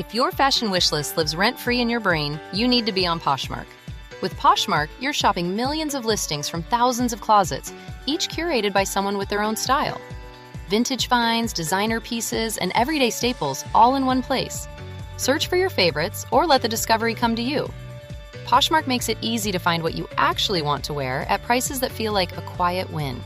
If your fashion wish list lives rent-free in your brain, you need to be on Poshmark. With Poshmark, you're shopping millions of listings from thousands of closets, each curated by someone with their own style. Vintage finds, designer pieces, and everyday staples all in one place. Search for your favorites or let the discovery come to you. Poshmark makes it easy to find what you actually want to wear at prices that feel like a quiet win.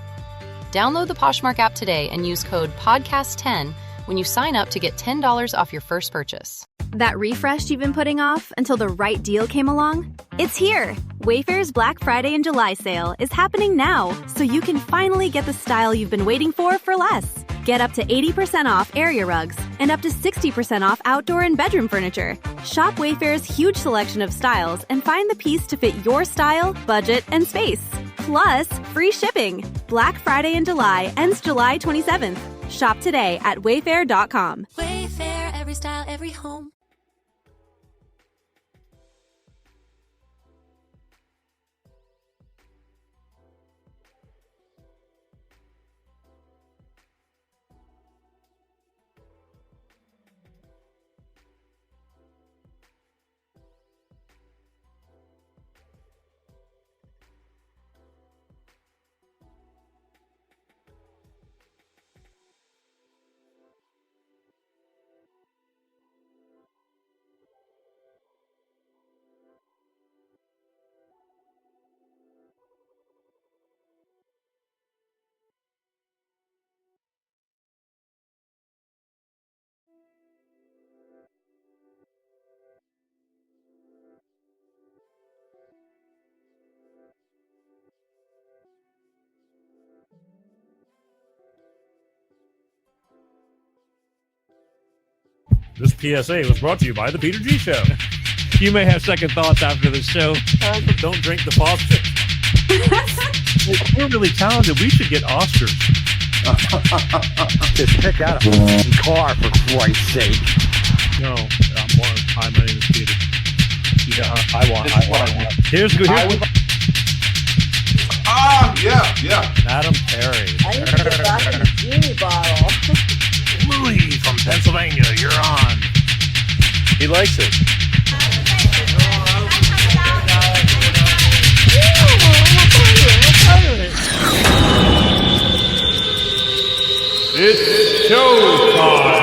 Download the Poshmark app today and use code PODCAST10 when you sign up to get $10 off your first purchase. That refresh you've been putting off until the right deal came along? It's here! Wayfair's Black Friday and July sale is happening now, so you can finally get the style you've been waiting for less. Get up to 80% off area rugs and up to 60% off outdoor and bedroom furniture. Shop Wayfair's huge selection of styles and find the piece to fit your style, budget, and space. Plus, free shipping. Black Friday in July ends July 27th. Shop today at wayfair.com. Wayfair, every style, every home. This PSA was brought to you by the Peter G Show. You may have second thoughts after the show. Don't drink the faucet. We're really talented. We should get Oscars. Just pick out a car, for Christ's sake. No, hi, my name is Peter. Yeah, I want. Here's good. Yeah. Adam Perry. I need to get back in the genie bottle. Louis from Pennsylvania, you're on. He likes it. It's showtime.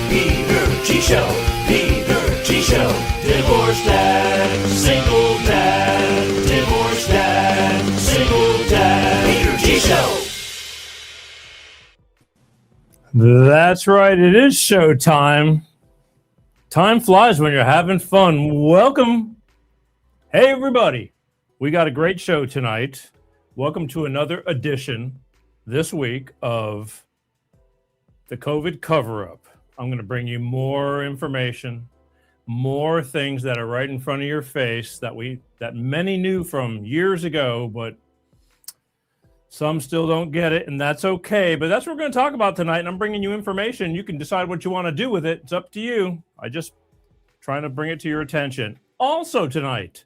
Peter G Show. Peter G Show. Divorced dad, single dad, divorced dad, single dad, Peter G Show. That's right, it is showtime. Time flies when you're having fun. Welcome. Hey, everybody. We got a great show tonight. Welcome to another edition this week of the COVID cover-up. I'm going to bring you more information, more things that are right in front of your face that many knew from years ago, but some still don't get it, and that's okay. But that's what we're going to talk about tonight, and I'm bringing you information. You can decide what you want to do with it. It's up to you. I just trying to bring it to your attention. Also tonight,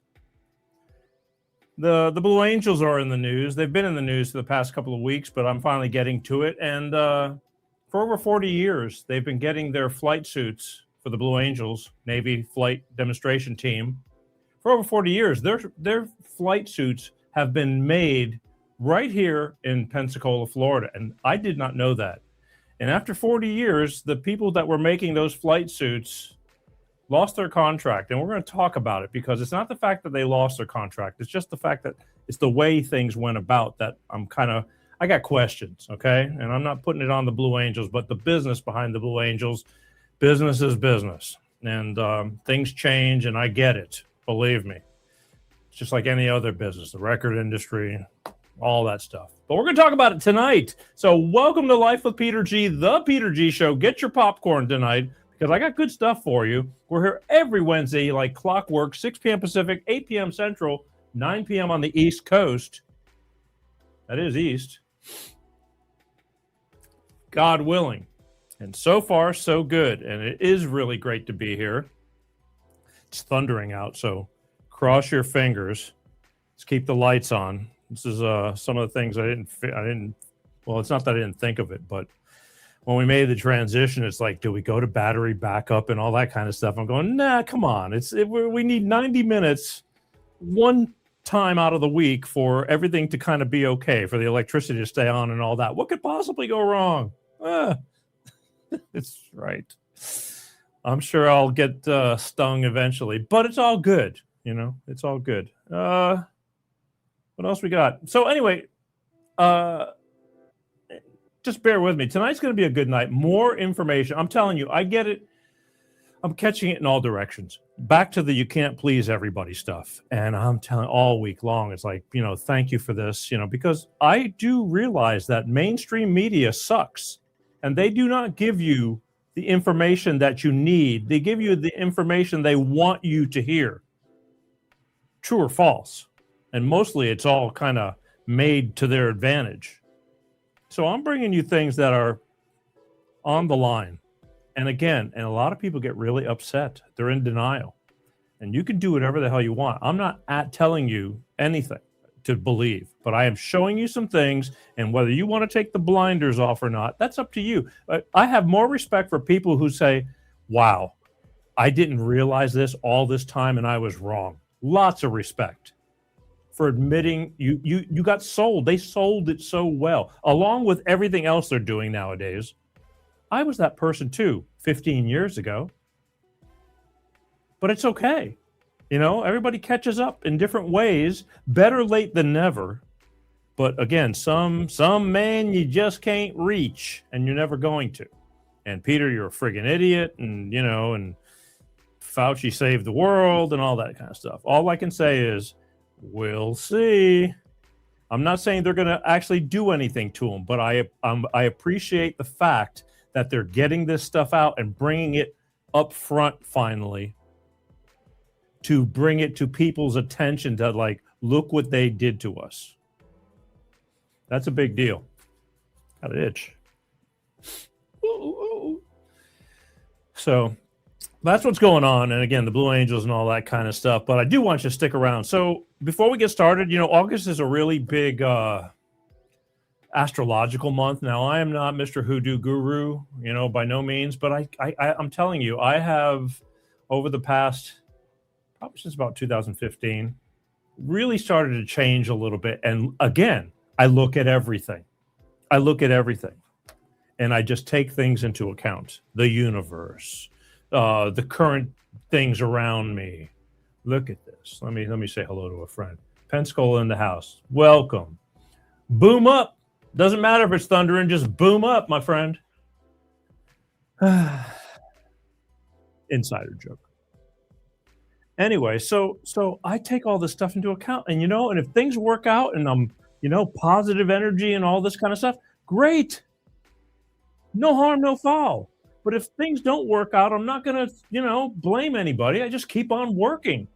the Blue Angels are in the news. They've been in the news for the past couple of weeks, but I'm finally getting to it. And for over 40 years, they've been getting their flight suits for the Blue Angels, Navy flight demonstration team. For over 40 years, their flight suits have been made right here in Pensacola, Florida. And I did not know that. And after 40 years, the people that were making those flight suits lost their contract. And we're going to talk about it because it's not the fact that they lost their contract. It's just the fact that it's the way things went about that I got questions, okay? And I'm not putting it on the Blue Angels, but the business behind the Blue Angels, business is business. And things change, and I get it. Believe me. It's just like any other business, the record industry, all that stuff. But we're going to talk about it tonight. So welcome to Life with Peter G, the Peter G Show. Get your popcorn tonight because I got good stuff for you. We're here every Wednesday like clockwork, 6 p.m. Pacific, 8 p.m. Central, 9 p.m. on the East Coast. That is East. God willing. And so far, so good. And it is really great to be here. It's thundering out, so cross your fingers Let's keep the lights on. This is some of the things I didn't. Well, it's not that I didn't think of it, but when we made the transition, it's like, do we go to battery backup and all that kind of stuff? I'm going, nah, come on. We need 90 minutes, one time out of the week for everything to kind of be okay, for the electricity to stay on and all that. What could possibly go wrong? It's right. I'm sure I'll get stung eventually, but it's all good. It's all good. What else we got? So anyway, just bear with me. Tonight's going to be a good night. More information. I'm telling you, I get it. I'm catching it in all directions. Back to the you can't please everybody stuff. And I'm telling all week long, it's like, thank you for this, because I do realize that mainstream media sucks and they do not give you the information that you need. They give you the information they want you to hear. True or false. And mostly it's all kind of made to their advantage. So I'm bringing you things that are on the line. And again, a lot of people get really upset. They're in denial. And you can do whatever the hell you want. I'm not telling you anything to believe, but I am showing you some things. And whether you want to take the blinders off or not, that's up to you. I have more respect for people who say, wow, I didn't realize this all this time and I was wrong. Lots of respect for admitting you got sold. They sold it so well, along with everything else they're doing nowadays. I was that person too 15 years ago. But it's okay. Everybody catches up in different ways. Better late than never. But again, some man you just can't reach, and you're never going to. And Peter, you're a friggin' idiot, and and Fauci saved the world and all that kind of stuff. All I can say is, we'll see. I'm not saying they're going to actually do anything to them, but I appreciate the fact that they're getting this stuff out and bringing it up front finally to bring it to people's attention to, like, look what they did to us. That's a big deal. Got an itch. Ooh. So that's what's going on. And again, the Blue Angels and all that kind of stuff. But I do want you to stick around. So before we get started, August is a really big astrological month. Now, I am not Mr. Hoodoo Guru, by no means. But I'm telling you, I have, over the past, probably since about 2015, really started to change a little bit. And again, I look at everything. And I just take things into account. The universe, the current things around me. Look at this. Let me say hello to a friend. Pensacola in the house. Welcome. Boom up. Doesn't matter if it's thundering, just boom up, my friend. Insider joke. Anyway, so I take all this stuff into account, and and if things work out and I'm, positive energy and all this kind of stuff, great. No harm, no foul. But if things don't work out, I'm not going to, blame anybody. I just keep on working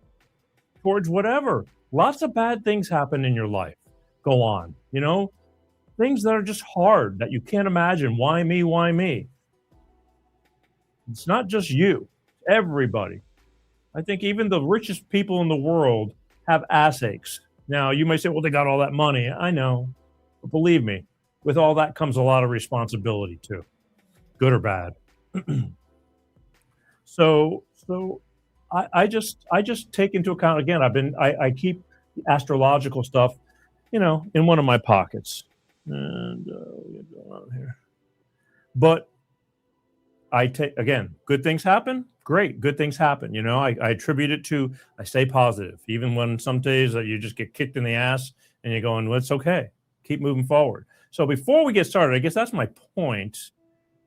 towards whatever. Lots of bad things happen in your life. Go on, things that are just hard that you can't imagine. Why me? Why me? It's not just you, everybody. I think even the richest people in the world have ass aches. Now, you might say, well, they got all that money. I know. But believe me, with all that comes a lot of responsibility too, good or bad. So I just take into account, again, I keep the astrological stuff, in one of my pockets. And what's going on here? But I take, again, good things happen. Great. Good things happen. I attribute it to, I stay positive, even when some days that you just get kicked in the ass and you're going, well, it's okay. Keep moving forward. So before we get started, I guess that's my point.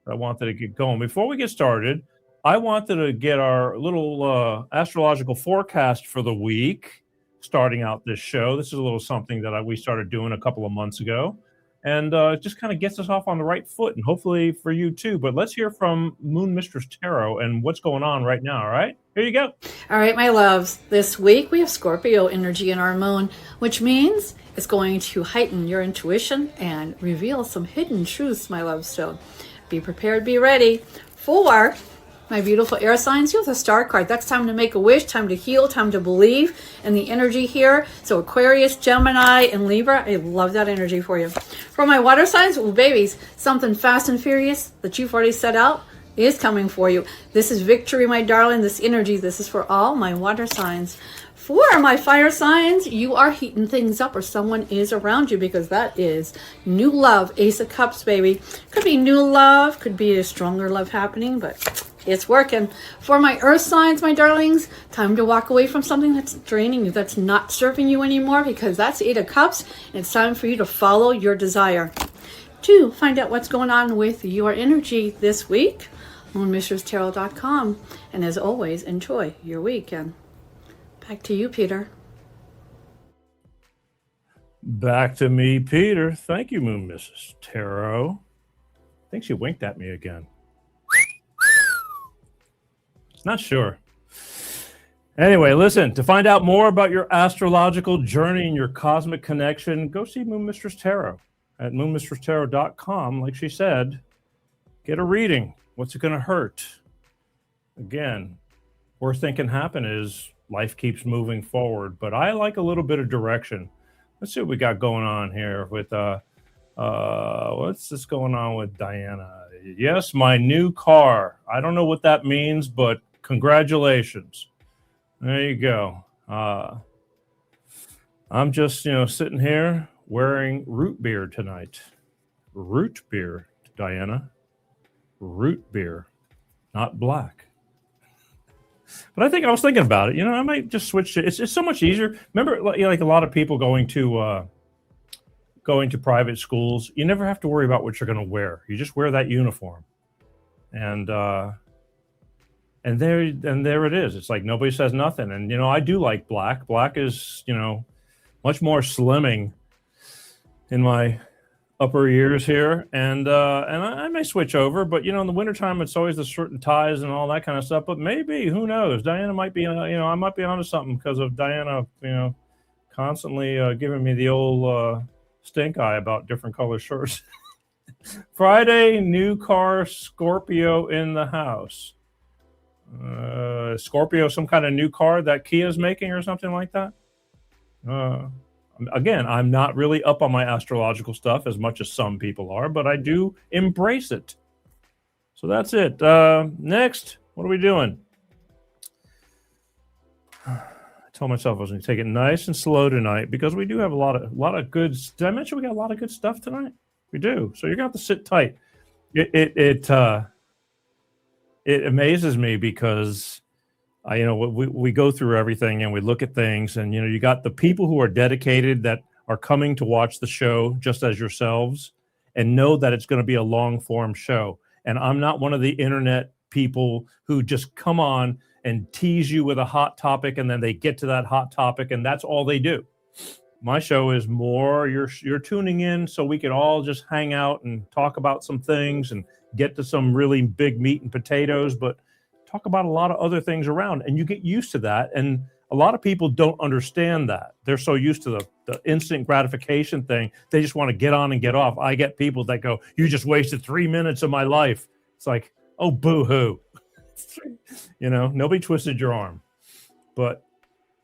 I wanted to get going. Before we get started, I wanted to get our little astrological forecast for the week, starting out this show. This is a little something that we started doing a couple of months ago. And it just kind of gets us off on the right foot, and hopefully for you too. But let's hear from Moon Mistress Tarot and what's going on right now, all right? Here you go. All right, my loves. This week we have Scorpio energy in our moon, which means it's going to heighten your intuition and reveal some hidden truths, my loves. So be prepared, be ready for My beautiful air signs, you have the star card. That's time to make a wish, time to heal, time to believe in the energy here. So Aquarius, Gemini, and Libra, I love that energy for you. For my water signs, well, babies, something fast and furious that you've already set out is coming for you. This is victory, my darling. This energy, this is for all my water signs. For my fire signs, you are heating things up, or someone is around you, because that is new love. Ace of Cups, baby. Could be new love, could be a stronger love happening, but it's working. For my earth signs, my darlings, time to walk away from something that's draining you, that's not serving you anymore, because that's Eight of Cups, and it's time for you to follow your desire. To find out what's going on with your energy this week, moonmistresstarot.com. And as always, enjoy your weekend. Back to you, Peter. Back to me, Peter. Thank you, Moon Mrs. Tarot. I think she winked at me again. Not sure. Anyway, listen, to find out more about your astrological journey and your cosmic connection, go see Moon Mistress Tarot at moonmistresstarot.com. Like she said, get a reading. What's it going to hurt? Again, worst thing can happen is life keeps moving forward, but I like a little bit of direction. Let's see what we got going on here with what's this going on with Diana? Yes, my new car. I don't know what that means, but congratulations. There you go. I'm just, sitting here wearing root beer tonight. Root beer, Diana. Root beer, not black. But I was thinking about it. I might just switch to. It's so much easier. Remember, like a lot of people going to private schools. You never have to worry about what you're going to wear. You just wear that uniform, and there it is. It's like nobody says nothing. And I do like black. Black is much more slimming in my upper years here, and I may switch over, but in the wintertime it's always the shirt and ties and all that kind of stuff. But maybe, who knows? Diana might be I might be onto something because of Diana constantly giving me the old stink eye about different color shirts. Friday, new car, Scorpio in the house. Scorpio, some kind of new car that Kia's making or something like that. Again, I'm not really up on my astrological stuff as much as some people are, but I do embrace it. So that's it. Next, what are we doing? I told myself I was going to take it nice and slow tonight because we do have a lot of good. Did I mention we got a lot of good stuff tonight? We do. So you're going to have to sit tight. It amazes me because we go through everything and we look at things, and you got the people who are dedicated that are coming to watch the show just as yourselves and know that it's going to be a long form show. And I'm not one of the internet people who just come on and tease you with a hot topic and then they get to that hot topic and that's all they do. My show is more you're tuning in so we can all just hang out and talk about some things and get to some really big meat and potatoes, but talk about a lot of other things around, and you get used to that. And a lot of people don't understand that. They're so used to the instant gratification thing. They just want to get on and get off. I get people that go, you just wasted 3 minutes of my life. It's like, oh, boo-hoo. Nobody twisted your arm. But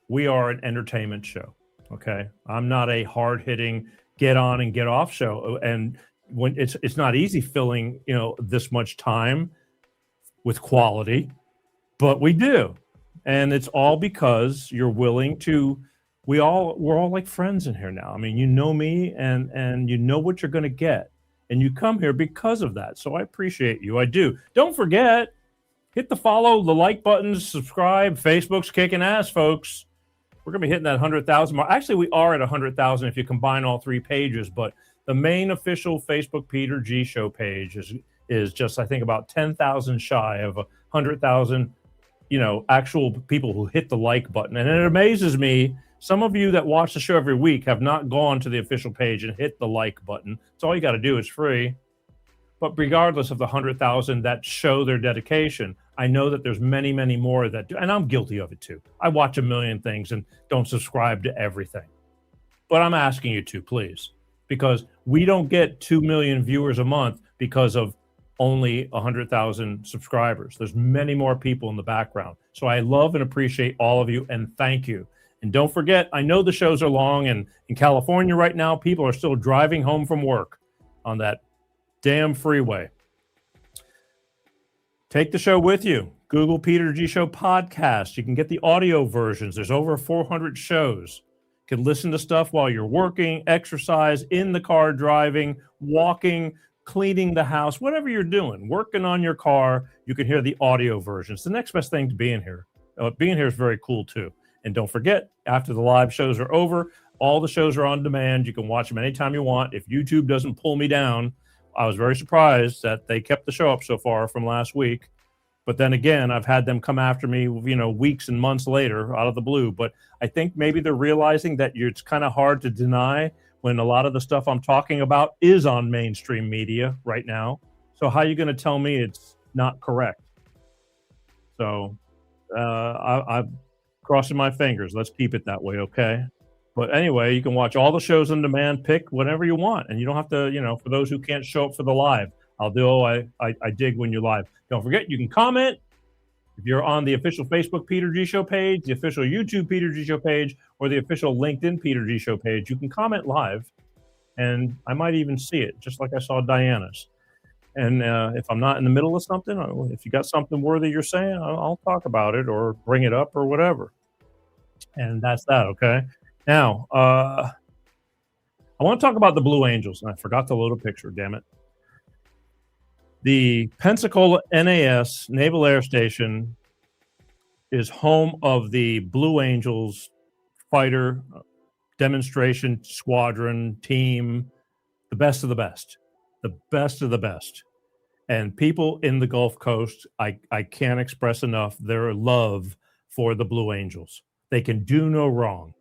we are an entertainment show, okay? I'm not a hard-hitting get on and get off show. And when it's not easy filling, this much time with quality. But we do. And it's all because you're willing to, we're all like friends in here now. I mean, you know me and you know what you're going to get. And you come here because of that. So I appreciate you. I do. Don't forget, hit the follow, the like buttons, subscribe. Facebook's kicking ass, folks. We're going to be hitting that 100,000 mark. Actually, we are at 100,000 if you combine all three pages. But the main official Facebook Peter G Show page is just, I think, about 10,000 shy of 100,000, actual people who hit the like button. And it amazes me, some of you that watch the show every week have not gone to the official page and hit the like button. It's all you got to do. It's free. But regardless of the 100,000 that show their dedication, I know that there's many, many more that do. And I'm guilty of it too. I watch a million things and don't subscribe to everything. But I'm asking you to, please, because we don't get 2 million viewers a month because of only 100,000 subscribers. There's many more people in the background. So I love and appreciate all of you, and thank you. And don't forget, I know the shows are long, and in California right now, people are still driving home from work on that damn freeway. Take the show with you. Google Peter G Show podcast. You can get the audio versions. There's over 400 shows. You can listen to stuff while you're working, exercise, in the car driving, walking, cleaning the house, whatever you're doing, working on your car, you can hear the audio version. It's the next best thing to being here. Being here is very cool too. And don't forget, after the live shows are over, all the shows are on demand. You can watch them anytime you want. If YouTube doesn't pull me down, I was very surprised that they kept the show up so far from last week. But then again, I've had them come after me, weeks and months later out of the blue. But I think maybe they're realizing that it's kind of hard to deny when a lot of the stuff I'm talking about is on mainstream media right now. So how are you going to tell me it's not correct? So I'm crossing my fingers. Let's keep it that way, okay? But anyway, you can watch all the shows on demand, pick whatever you want. And you don't have to, for those who can't show up for the live, I'll do, I dig when you're live. Don't forget, you can comment. If you're on the official Facebook Peter G Show page, the official YouTube Peter G Show page, or the official LinkedIn Peter G Show page, you can comment live, and I might even see it, just like I saw Diana's. And if I'm not in the middle of something, if you got something worthy you're saying, I'll talk about it or bring it up or whatever. And that's that, okay? Now, I want to talk about the Blue Angels, and I forgot to load a picture, damn it. The Pensacola NAS Naval Air Station is home of the Blue Angels fighter demonstration squadron team, the best of the best, the best of the best. And people in the Gulf Coast, I can't express enough their love for the Blue Angels. They can do no wrong.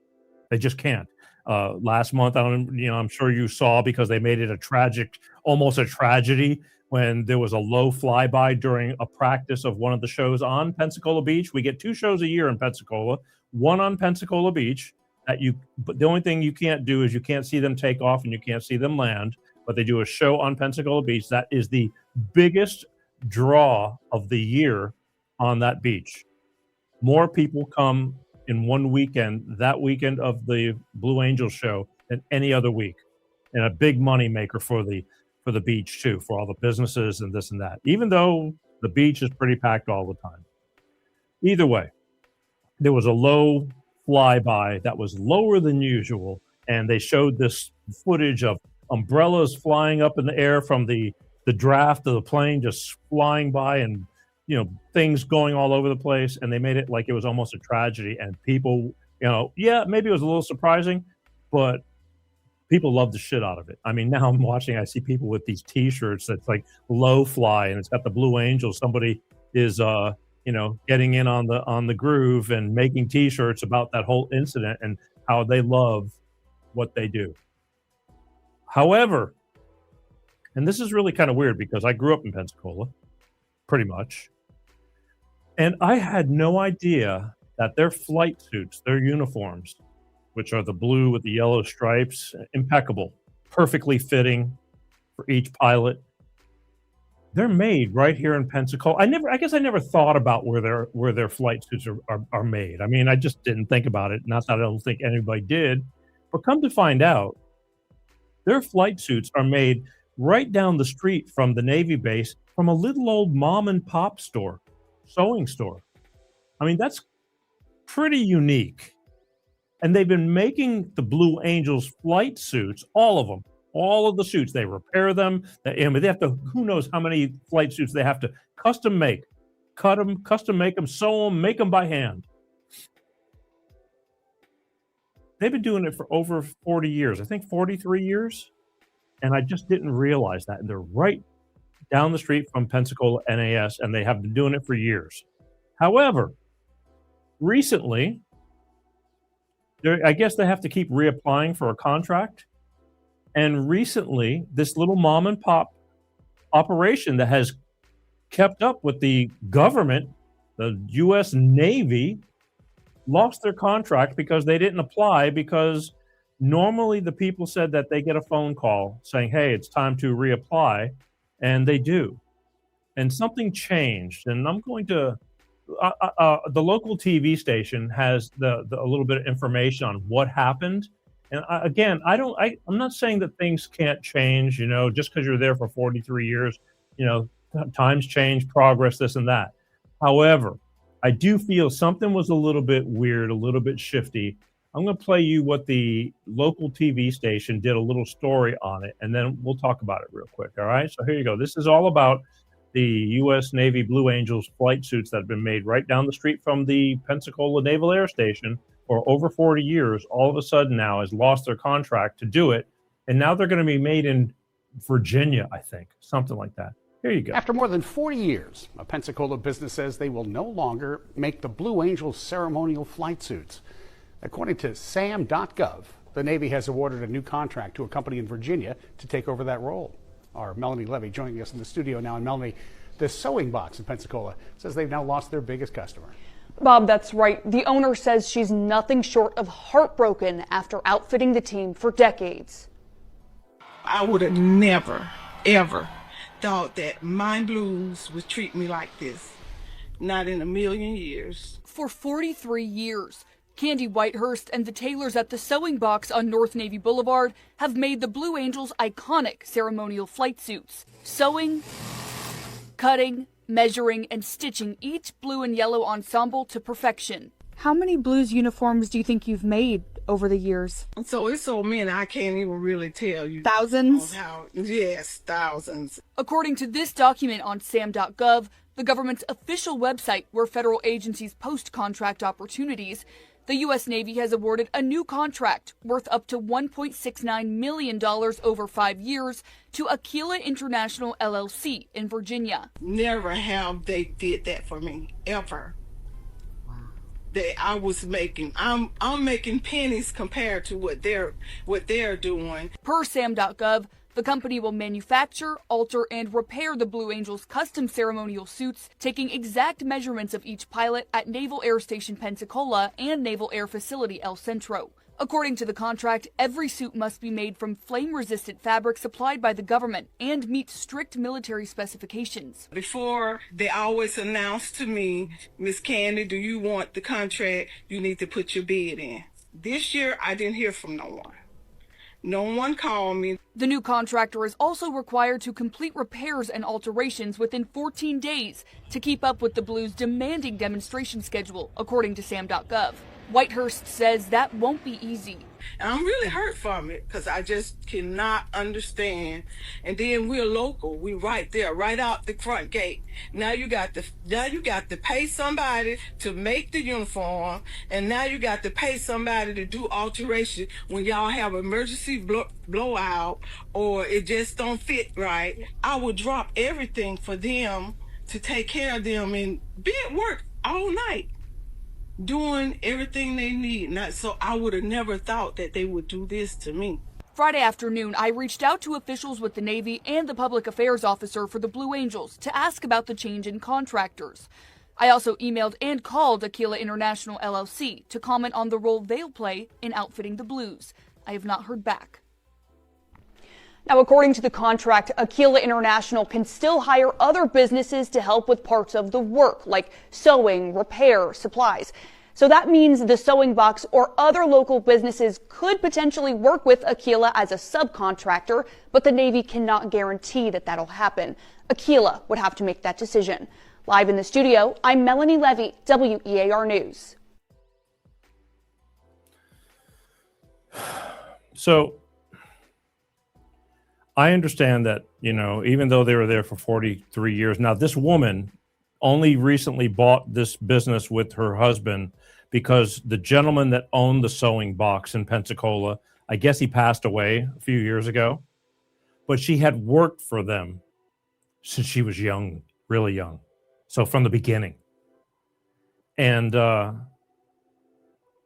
They just can't. Last month, I'm sure you saw, because they made it almost a tragedy, when there was a low flyby during a practice of one of the shows on Pensacola Beach. We get 2 shows a year in Pensacola, one on Pensacola Beach. But the only thing you can't do is you can't see them take off and you can't see them land. But they do a show on Pensacola Beach. That is the biggest draw of the year on that beach. More people come in one weekend, that weekend of the Blue Angels show, than any other week, and a big money maker for the beach too, for all the businesses and this and that, even though the beach is pretty packed all the time. Either way, there was a low flyby that was lower than usual, and they showed this footage of umbrellas flying up in the air from the draft of the plane, just flying by, and things going all over the place. And they made it like it was almost a tragedy, and people, maybe it was a little surprising, but people love the shit out of it. I mean, now I'm watching, I see people with these T-shirts that's like low fly, and it's got the Blue Angels. Somebody is, getting in on the groove and making T-shirts about that whole incident and how they love what they do. However, and this is really kind of weird because I grew up in Pensacola, pretty much, and I had no idea that their flight suits, their uniforms, which are the blue with the yellow stripes, impeccable, perfectly fitting for each pilot. They're made right here in Pensacola. I guess I never thought about where their flight suits are made. I mean, I just didn't think about it. Not that I don't think anybody did, but come to find out, their flight suits are made right down the street from the Navy base, from a little old mom and pop store, sewing store. I mean, that's pretty unique. And they've been making the Blue Angels flight suits, all of them, all of the suits. They repair them. They have to, who knows how many flight suits they have to custom make, cut them, custom make them, sew them, make them by hand. They've been doing it for over 40 years, I think 43 years. And I just didn't realize that. And they're right down the street from Pensacola NAS, and they have been doing it for years. However, recently, I guess they have to keep reapplying for a contract. And recently, this little mom and pop operation that has kept up with the government, the U.S. Navy, lost their contract because they didn't apply, because normally the people said that they get a phone call saying, hey, it's time to reapply, and they do. and something changed. And I'm going to the local TV station has a little bit of information on what happened. And I'm not saying that things can't change, just because you're there for 43 years, times change, progress, this and that. However, I do feel something was a little bit weird, a little bit shifty. I'm going to play you what the local TV station did, a little story on it, and then we'll talk about it real quick. All right. So here you go. This is all about the U.S. Navy Blue Angels flight suits that have been made right down the street from the Pensacola Naval Air Station for over 40 years. All of a sudden now has lost their contract to do it. And now they're going to be made in Virginia, I think, something like that. Here you go. After more than 40 years, a Pensacola business says they will no longer make the Blue Angels ceremonial flight suits. According to sam.gov, the Navy has awarded a new contract to a company in Virginia to take over that role. Our Melanie Levy joining us in the studio now. And Melanie, the sewing box in Pensacola says they've now lost their biggest customer. Bob, that's right. The owner says she's nothing short of heartbroken after outfitting the team for decades. I would have never, ever thought that Mind Blues would treat me like this. Not in a million years. For 43 years, Candy Whitehurst and the tailors at the sewing box on North Navy Boulevard have made the Blue Angels' iconic ceremonial flight suits. Sewing, cutting, measuring, and stitching each blue and yellow ensemble to perfection. How many Blues uniforms do you think you've made over the years? So it's so many I can't even really tell you. Thousands? Yes, thousands. According to this document on sam.gov, the government's official website where federal agencies post contract opportunities, the U.S. Navy has awarded a new contract worth up to $1.69 million over 5 years to Aquila International LLC in Virginia. Never have they did that for me, ever. I'm making pennies compared to what they're doing. Per sam.gov, the company will manufacture, alter, and repair the Blue Angels custom ceremonial suits, taking exact measurements of each pilot at Naval Air Station Pensacola and Naval Air Facility El Centro. According to the contract, every suit must be made from flame-resistant fabric supplied by the government and meet strict military specifications. Before, they always announced to me, Miss Candy, do you want the contract? You need to put your bid in. This year, I didn't hear from no one. No one called me. The new contractor is also required to complete repairs and alterations within 14 days to keep up with the Blues' demanding demonstration schedule, according to sam.gov. Whitehurst says that won't be easy. And I'm really hurt from it because I just cannot understand. And then we're local. We right there, right out the front gate. Now you got to pay somebody to make the uniform, and now you got to pay somebody to do alteration when y'all have emergency blowout or it just don't fit right. I would drop everything for them to take care of them and be at work all night, doing everything they need. So I would have never thought that they would do this to me. Friday afternoon, I reached out to officials with the Navy and the public affairs officer for the Blue Angels to ask about the change in contractors. I also emailed and called Aquila International LLC to comment on the role they'll play in outfitting the Blues. I have not heard back. Now, according to the contract, Aquila International can still hire other businesses to help with parts of the work, like sewing, repair, supplies. So that means the sewing box or other local businesses could potentially work with Aquila as a subcontractor, but the Navy cannot guarantee that that'll happen. Aquila would have to make that decision. Live in the studio, I'm Melanie Levy, WEAR News. So I understand that, even though they were there for 43 years, now this woman only recently bought this business with her husband because the gentleman that owned the sewing box in Pensacola, I guess he passed away a few years ago, but she had worked for them since she was young, really young. So from the beginning. And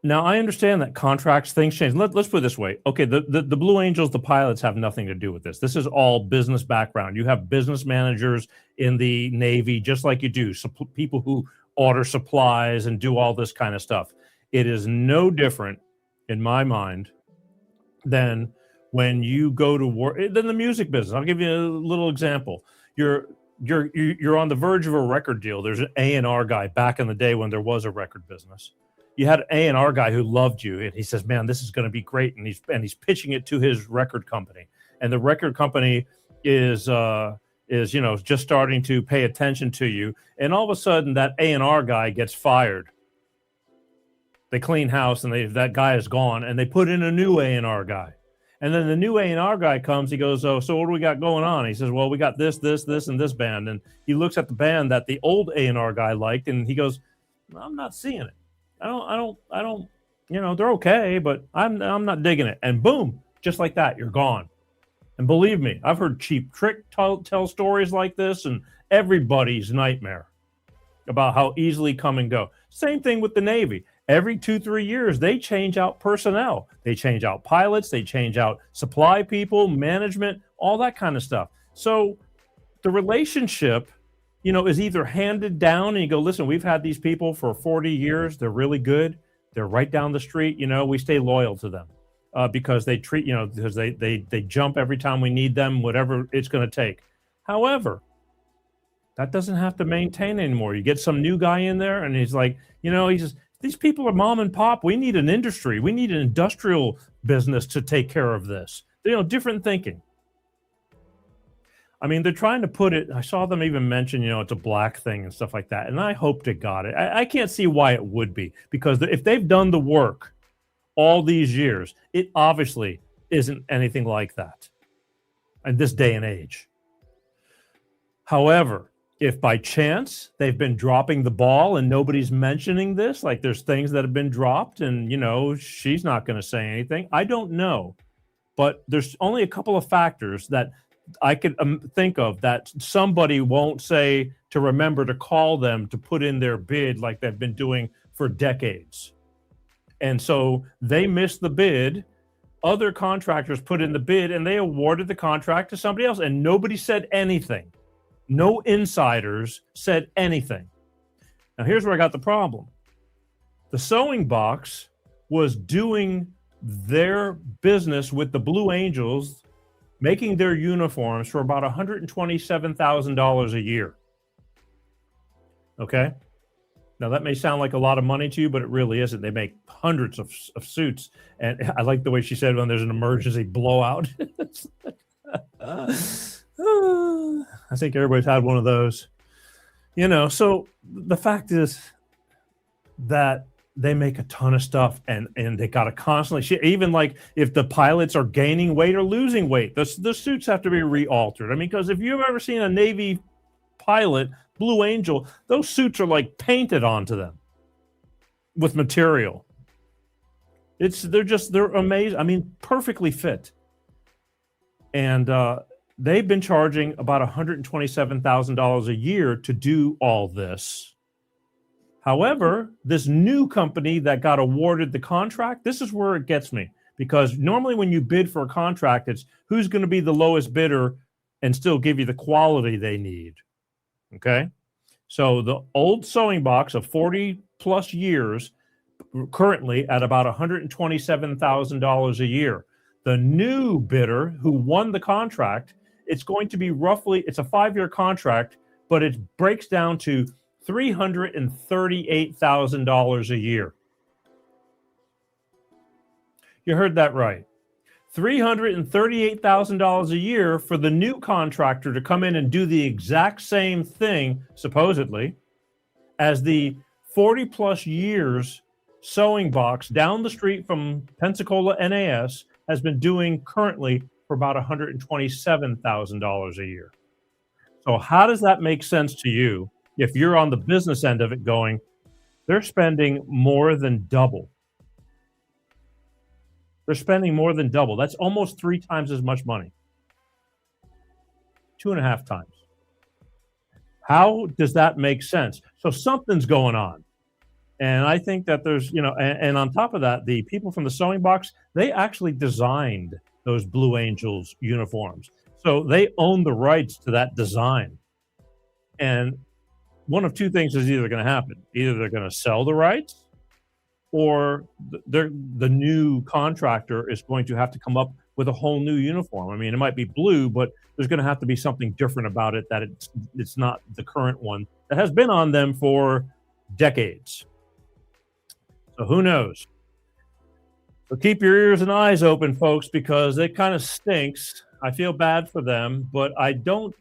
now I understand that contracts, things change. Let's put it this way. Okay, the Blue Angels, the pilots have nothing to do with this. This is all business background. You have business managers in the Navy, just like you do. People who order supplies and do all this kind of stuff. It is no different, in my mind, than when you go to work, than the music business. I'll give you a little example. you're on the verge of a record deal. There's an A&R guy back in the day when there was a record business. You had an A&R guy who loved you, and he says, "Man, this is going to be great," and he's pitching it to his record company, and the record company is just starting to pay attention to you, and all of a sudden that A&R guy gets fired. They clean house, and that guy is gone, and they put in a new A&R guy. And then the new A&R guy comes. He goes, "Oh, so what do we got going on?" He says, "Well, we got this, and this band." And he looks at the band that the old A&R guy liked, and he goes, "I'm not seeing it. I don't. They're okay, but I'm not digging it." And boom, just like that, you're gone. And believe me, I've heard Cheap Trick tell stories like this, and everybody's nightmare about how easily come and go. Same thing with the Navy. Every 2-3 years, they change out personnel. They change out pilots. They change out supply people, management, all that kind of stuff. So the relationship, is either handed down and you go, "Listen, we've had these people for 40 years. They're really good. They're right down the street. We stay loyal to them because they treat, because they jump every time we need them, whatever it's going to take." However, that doesn't have to maintain anymore. You get some new guy in there and he's like, he says, "These people are mom and pop. We need an industry. We need an industrial business to take care of this." Different thinking. I mean, they're trying to put it, I saw them even mention, it's a black thing and stuff like that. And I hope to God it. I can't see why it would be, because if they've done the work all these years, it obviously isn't anything like that in this day and age. However, if by chance they've been dropping the ball and nobody's mentioning this, like there's things that have been dropped and, she's not going to say anything, I don't know. But there's only a couple of factors that I could think of that somebody won't say to remember to call them to put in their bid like they've been doing for decades. And so they missed the bid. Other contractors put in the bid and they awarded the contract to somebody else and nobody said anything. No insiders said anything. Now, here's where I got the problem. The sewing box was doing their business with the Blue Angels, making their uniforms for about $127,000 a year. Okay? Now, that may sound like a lot of money to you, but it really isn't. They make hundreds of suits. And I like the way she said when there's an emergency blowout. I think everybody's had one of those. So the fact is that they make a ton of stuff and they got to constantly, even like if the pilots are gaining weight or losing weight, the suits have to be re-altered. I mean, because if you've ever seen a Navy pilot, Blue Angel, those suits are like painted onto them with material. They're amazing. I mean, perfectly fit. And they've been charging about $127,000 a year to do all this. However, this new company that got awarded the contract, this is where it gets me. Because normally when you bid for a contract, it's who's going to be the lowest bidder and still give you the quality they need. Okay? So the old sewing box of 40 plus years, currently at about $127,000 a year. The new bidder who won the contract, it's going to be it's a 5-year contract, but it breaks down to $338,000 a year. You heard that right. $338,000 a year for the new contractor to come in and do the exact same thing, supposedly, as the 40 plus years sewing box down the street from Pensacola NAS has been doing currently for about $127,000 a year. So how does that make sense to you if you're on the business end of it going, they're spending more than double? They're spending more than double. That's almost 3 times as much money. 2.5 times. How does that make sense? So something's going on. And I think that there's, and on top of that, the people from the sewing box, they actually designed those Blue Angels uniforms. So they own the rights to that design. And one of two things is either going to happen. Either they're going to sell the rights, or the new contractor is going to have to come up with a whole new uniform. I mean, it might be blue, but there's going to have to be something different about it, that it's not the current one that has been on them for decades. So who knows? So keep your ears and eyes open, folks, because it kind of stinks. I feel bad for them, but I don't,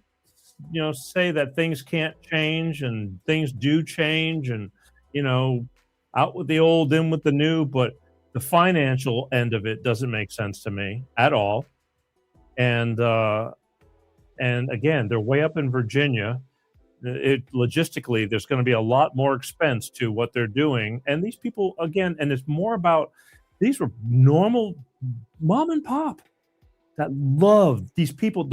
say that things can't change, and things do change, and, out with the old, in with the new, but the financial end of it doesn't make sense to me at all. And again, they're way up in Virginia. Logistically, there's going to be a lot more expense to what they're doing. And these people, again, and it's more about, these were normal mom and pop that love these people.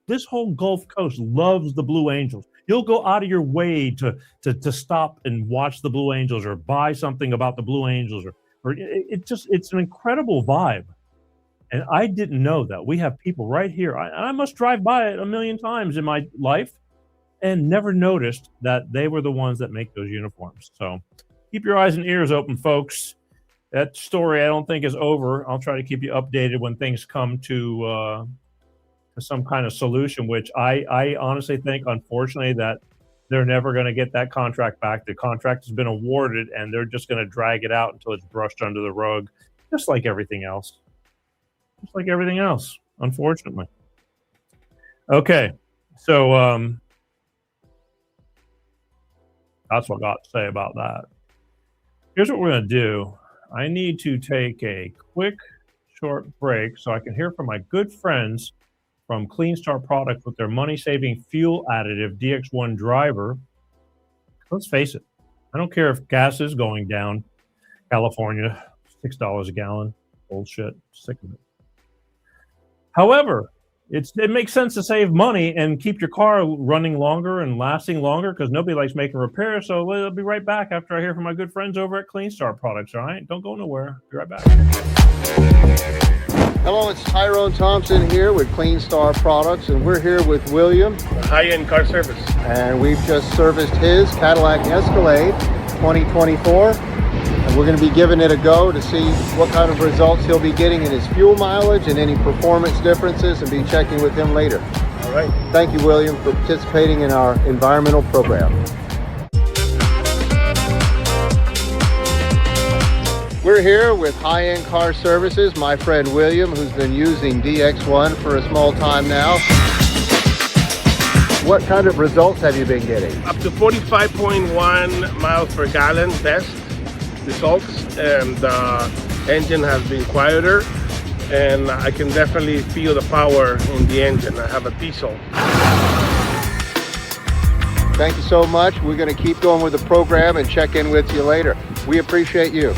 This whole Gulf Coast loves the Blue Angels. You'll go out of your way to stop and watch the Blue Angels, or buy something about the Blue Angels, or it's an incredible vibe. And I didn't know that. We have people right here. I must drive by it a million times in my life and never noticed that they were the ones that make those uniforms. So keep your eyes and ears open, folks. That story I don't think is over. I'll try to keep you updated when things come to some kind of solution, which I honestly think, unfortunately, that they're never going to get that contract back. The contract has been awarded, and they're just going to drag it out until it's brushed under the rug, just like everything else. Just like everything else, unfortunately. Okay, so that's what I got to say about that. Here's what we're going to do. I need to take a quick, short break so I can hear from my good friends from Clean Start Products with their money-saving fuel additive DX1 driver. Let's face it, I don't care if gas is going down. California, $6 a gallon. Bullshit. Sick of it. However, it makes sense to save money and keep your car running longer and lasting longer, because nobody likes making repairs. So we'll be right back after I hear from my good friends over at Clean Start Products. All right? Don't go nowhere. Be right back. Hello, it's Tyrone Thompson here with Clean Star Products, and we're here with William. High-end car service. And we've just serviced his Cadillac Escalade 2024. And we're going to be giving it a go to see what kind of results he'll be getting in his fuel mileage and any performance differences, and be checking with him later. All right. Thank you, William, for participating in our environmental program. We're here with High-End Car Services, my friend William, who's been using DX1 for a small time now. What kind of results have you been getting? Up to 45.1 miles per gallon best results, and the engine has been quieter, and I can definitely feel the power in the engine. I have a diesel. Thank you so much. We're going to keep going with the program and check in with you later. We appreciate you.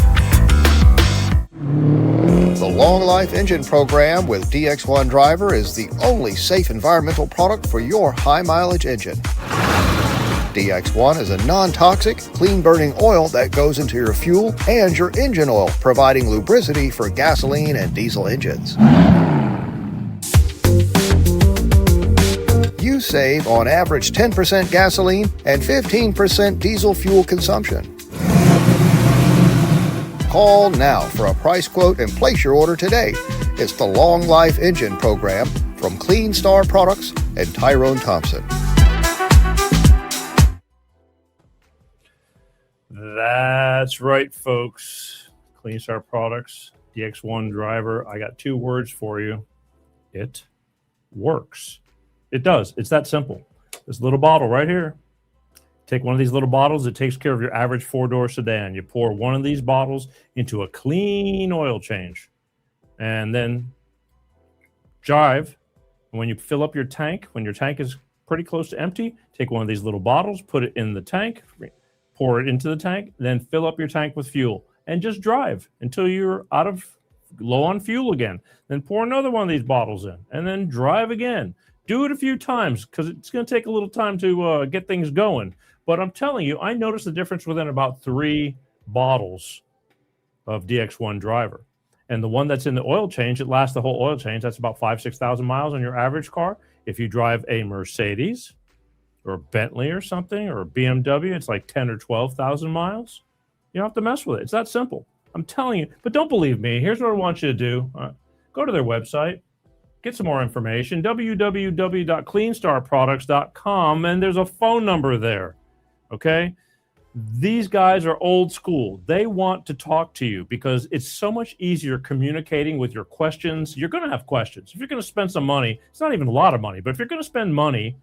The Long Life Engine program with DX1 Driver is the only safe environmental product for your high mileage engine. DX1 is a non-toxic, clean-burning oil that goes into your fuel and your engine oil, providing lubricity for gasoline and diesel engines. You save on average 10% gasoline and 15% diesel fuel consumption. Call now for a price quote and place your order today. It's the Long Life Engine program from Clean Star Products and Tyrone Thompson. That's right, folks. Clean Start Products, DX1 driver. I got two words for you. It works. It does. It's that simple. This little bottle right here. Take one of these little bottles. It takes care of your average four-door sedan. You pour one of these bottles into a clean oil change, and then drive. When you fill up your tank, when your tank is pretty close to empty, take one of these little bottles, put it in the tank, pour it into the tank, then fill up your tank with fuel, and just drive until you're low on fuel again. Then pour another one of these bottles in, and then drive again. Do it a few times, because it's going to take a little time to get things going. But I'm telling you, I noticed the difference within about 3 bottles of DX1 driver. And the one that's in the oil change, it lasts the whole oil change. That's about 5,000-6,000 miles on your average car. If you drive a Mercedes or a Bentley or something, or a BMW, it's like 10 or 12,000 miles. You don't have to mess with it. It's that simple. I'm telling you. But don't believe me. Here's what I want you to do. go to their website, get some more information, www.cleanstarproducts.com, and there's a phone number there, okay? These guys are old school. They want to talk to you because it's so much easier communicating with your questions. You're going to have questions. If you're going to spend some money, it's not even a lot of money, but if you're going to spend money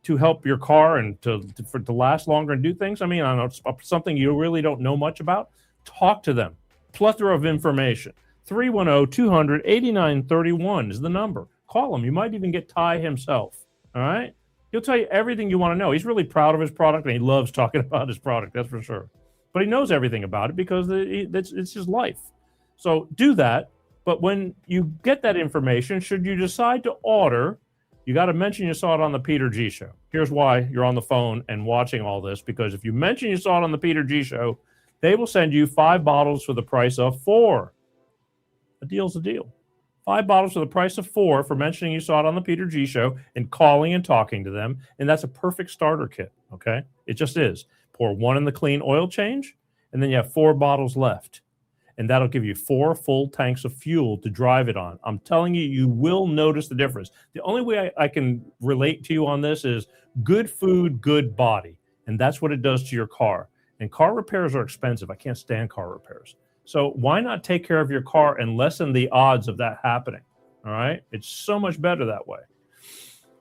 to help your car and to last longer and do things, I mean, I don't know, something you really don't know much about, talk to them. Plethora of information. 310-200-8931 is the number. Call him. You might even get Ty himself, all right? He'll tell you everything you want to know. He's really proud of his product, and he loves talking about his product, that's for sure. But he knows everything about it because it's his life. So do that. But when you get that information, should you decide to order, you got to mention you saw it on the Peter G Show. Here's why you're on the phone and watching all this, because if you mention you saw it on the Peter G Show, they will send you 5 bottles for the price of 4. A deal's a deal. 5 bottles for the price of 4 for mentioning you saw it on the Peter G Show and calling and talking to them. And that's a perfect starter kit, okay? It just is. Pour 1 in the clean oil change, and then you have 4 bottles left. And that'll give you 4 full tanks of fuel to drive it on. I'm telling you, you will notice the difference. The only way I can relate to you on this is good food, good body. And that's what it does to your car. And car repairs are expensive. I can't stand car repairs. So why not take care of your car and lessen the odds of that happening? All right? It's so much better that way.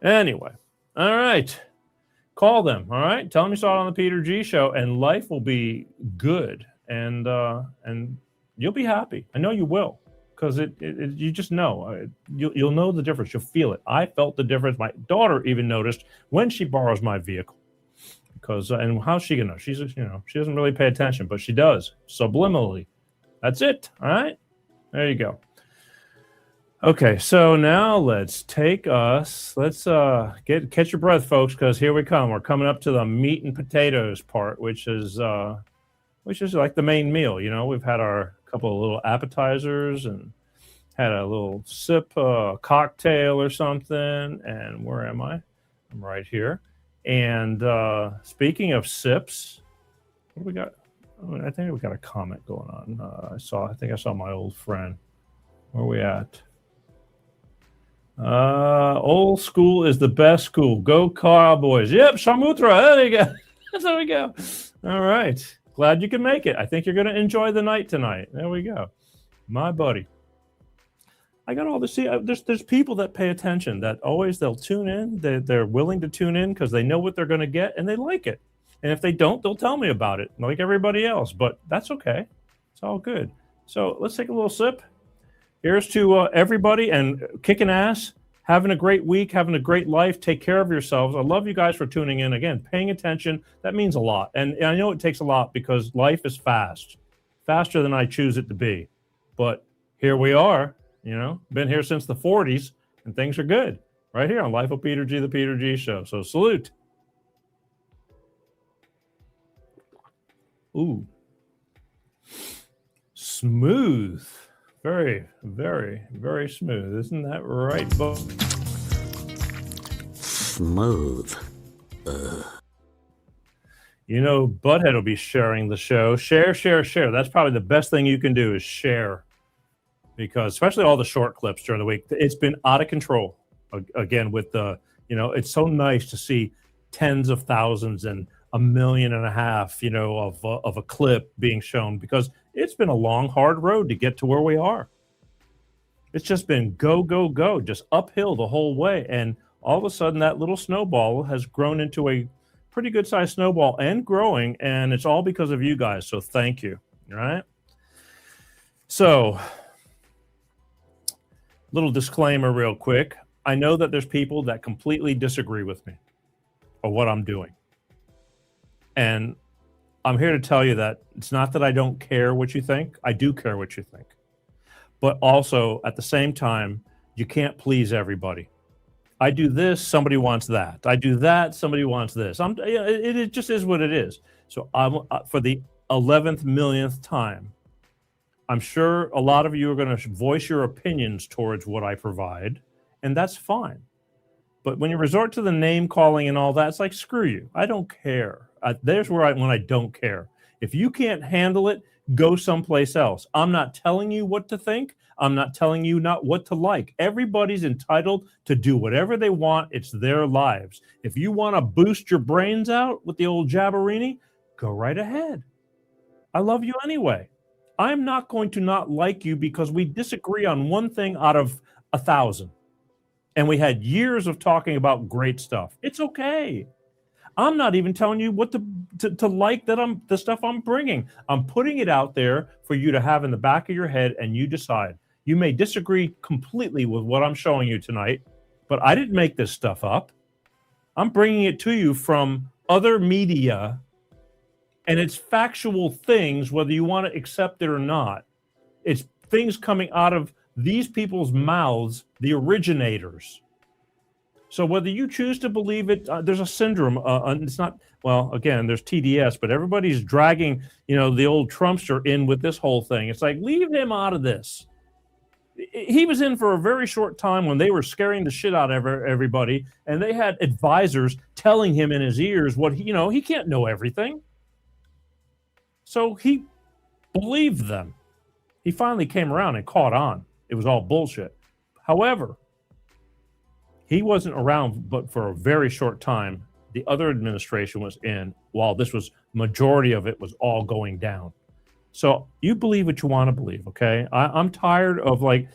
Anyway, all right. Call them, all right? Tell them you saw it on the Peter G Show, and life will be good, and you'll be happy. I know you will, because you just know. You'll know the difference. You'll feel it. I felt the difference. My daughter even noticed when she borrows my vehicle. Because and how's she gonna know? She doesn't really pay attention, but she does subliminally. That's it. All right, there you go. Okay, so now let's catch your breath, folks, because here we come. We're coming up to the meat and potatoes part, which is like the main meal. You know, we've had our couple of little appetizers and had a little sip cocktail or something. And where am I? I'm right here. And speaking of sips, what do we got? Oh, I think we got a comment going on. I think I saw my old friend. Where are we at? Old school is the best school. Go Cowboys. Yep, Shamutra. There you go. There we go. All right. Glad you can make it. I think you're going to enjoy the night tonight. There we go. My buddy. I got all this. See, there's people that pay attention, that they'll tune in. They're willing to tune in because they know what they're going to get and they like it. And if they don't, they'll tell me about it, like everybody else. But that's okay. It's all good. So let's take a little sip. Here's to everybody and kicking ass, having a great week, having a great life. Take care of yourselves. I love you guys for tuning in. Again, paying attention. That means a lot. And I know it takes a lot because life is faster than I choose it to be. But here we are. You know, been here since the 40s, and things are good. Right here on Life of Peter G, the Peter G Show. So salute. Ooh. Smooth. Very, very, very smooth. Isn't that right, Bo? Smooth. You know, Butthead will be sharing the show. Share. That's probably the best thing you can do is share. Because especially all the short clips during the week, it's been out of control. Again, with it's so nice to see tens of thousands and 1.5 million, of a clip being shown, because it's been a long, hard road to get to where we are. It's just been go, just uphill the whole way. And all of a sudden, that little snowball has grown into a pretty good sized snowball and growing. And it's all because of you guys. So thank you. All right. So, little disclaimer real quick. I know that there's people that completely disagree with me or what I'm doing. And I'm here to tell you that it's not that I don't care what you think. I do care what you think. But also, at the same time, you can't please everybody. I do this, somebody wants that. I do that, somebody wants this. It just is what it is. So for the 11th millionth time, I'm sure a lot of you are going to voice your opinions towards what I provide, and that's fine. But when you resort to the name calling and all that, it's like, screw you. I don't care. There's when I don't care. If you can't handle it, go someplace else. I'm not telling you what to think. I'm not telling you not what to like. Everybody's entitled to do whatever they want. It's their lives. If you want to boost your brains out with the old jabberini, go right ahead. I love you anyway. I'm not going to not like you because we disagree on one thing out of 1,000. And we had years of talking about great stuff. It's okay. I'm not even telling you what to like the stuff I'm bringing. I'm putting it out there for you to have in the back of your head, and you decide. You may disagree completely with what I'm showing you tonight, but I didn't make this stuff up. I'm bringing it to you from other media, and it's factual things, whether you want to accept it or not. It's things coming out of these people's mouths, the originators. So whether you choose to believe it, there's a syndrome. It's not, well, again, there's TDS, but everybody's dragging, the old Trumpster in with this whole thing. It's like, leave him out of this. He was in for a very short time when they were scaring the shit out of everybody, and they had advisors telling him in his ears what he can't know everything. So he believed them. He finally came around and caught on. It was all bullshit. However, he wasn't around but for a very short time. The other administration was in while this was, majority of it was all going down. So you believe what you want to believe, okay? I'm tired of I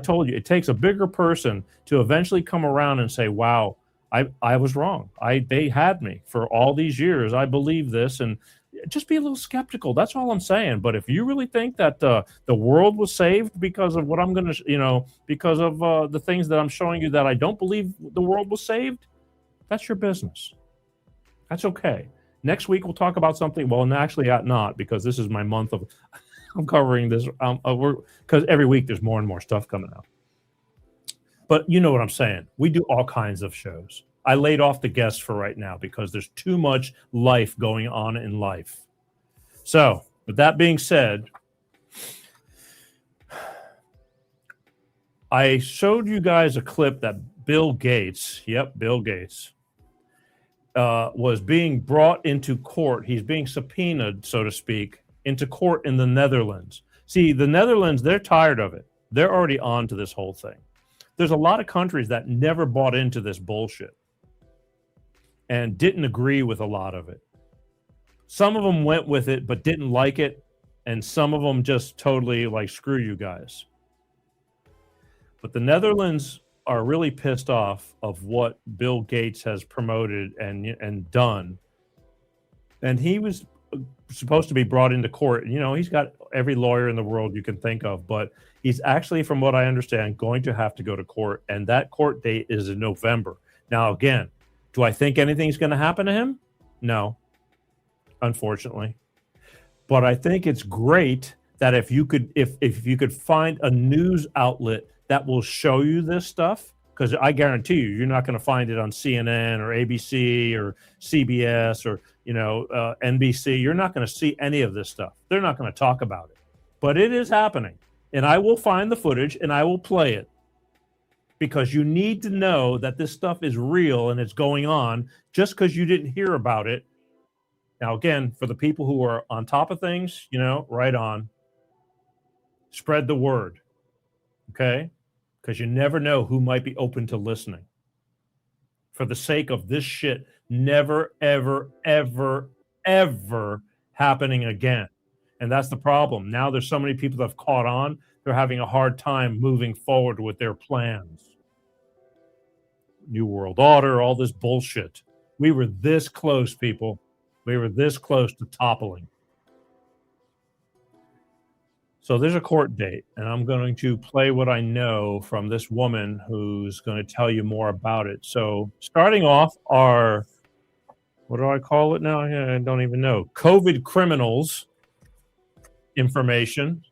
told you, it takes a bigger person to eventually come around and say, wow, I was wrong. They had me for all these years. I believe this, and just be a little skeptical. That's all I'm saying. But if you really think that the world was saved because of what I'm going to, because of the things that I'm showing you that I don't believe the world was saved, that's your business. That's okay. Next week, we'll talk about something. Well, actually, not, because this is my month of I'm covering this. Because every week there's more and more stuff coming out. But you know what I'm saying. We do all kinds of shows. I laid off the guests for right now because there's too much life going on in life. So, with that being said, I showed you guys a clip that Bill Gates, was being brought into court. He's being subpoenaed, so to speak, into court in the Netherlands. See, the Netherlands, they're tired of it. They're already on to this whole thing. There's a lot of countries that never bought into this bullshit and didn't agree with a lot of it. Some of them went with it but didn't like it, and some of them just totally screw you guys. But the Netherlands are really pissed off of what Bill Gates has promoted and done. And he was supposed to be brought into court. He's got every lawyer in the world you can think of, but he's actually, from what I understand, going to have to go to court, and that court date is in November. Now, again, do I think anything's going to happen to him? No, unfortunately. But I think it's great that if you could find a news outlet that will show you this stuff, because I guarantee you're not going to find it on CNN or ABC or CBS or NBC. You're not going to see any of this stuff. They're not going to talk about it. But it is happening, and I will find the footage and I will play it, because you need to know that this stuff is real and it's going on. Just because you didn't hear about it. Now, again, for the people who are on top of things, right on. Spread the word, okay? Because you never know who might be open to listening. For the sake of this shit never, ever, ever, ever happening again. And that's the problem. Now there's so many people that have caught on. They're having a hard time moving forward with their plans. New World Order, all this bullshit. We were this close, people. We were this close to toppling. So there's a court date, and I'm going to play what I know from this woman who's going to tell you more about it. So starting off our, what do I call it now? I don't even know. COVID criminals information.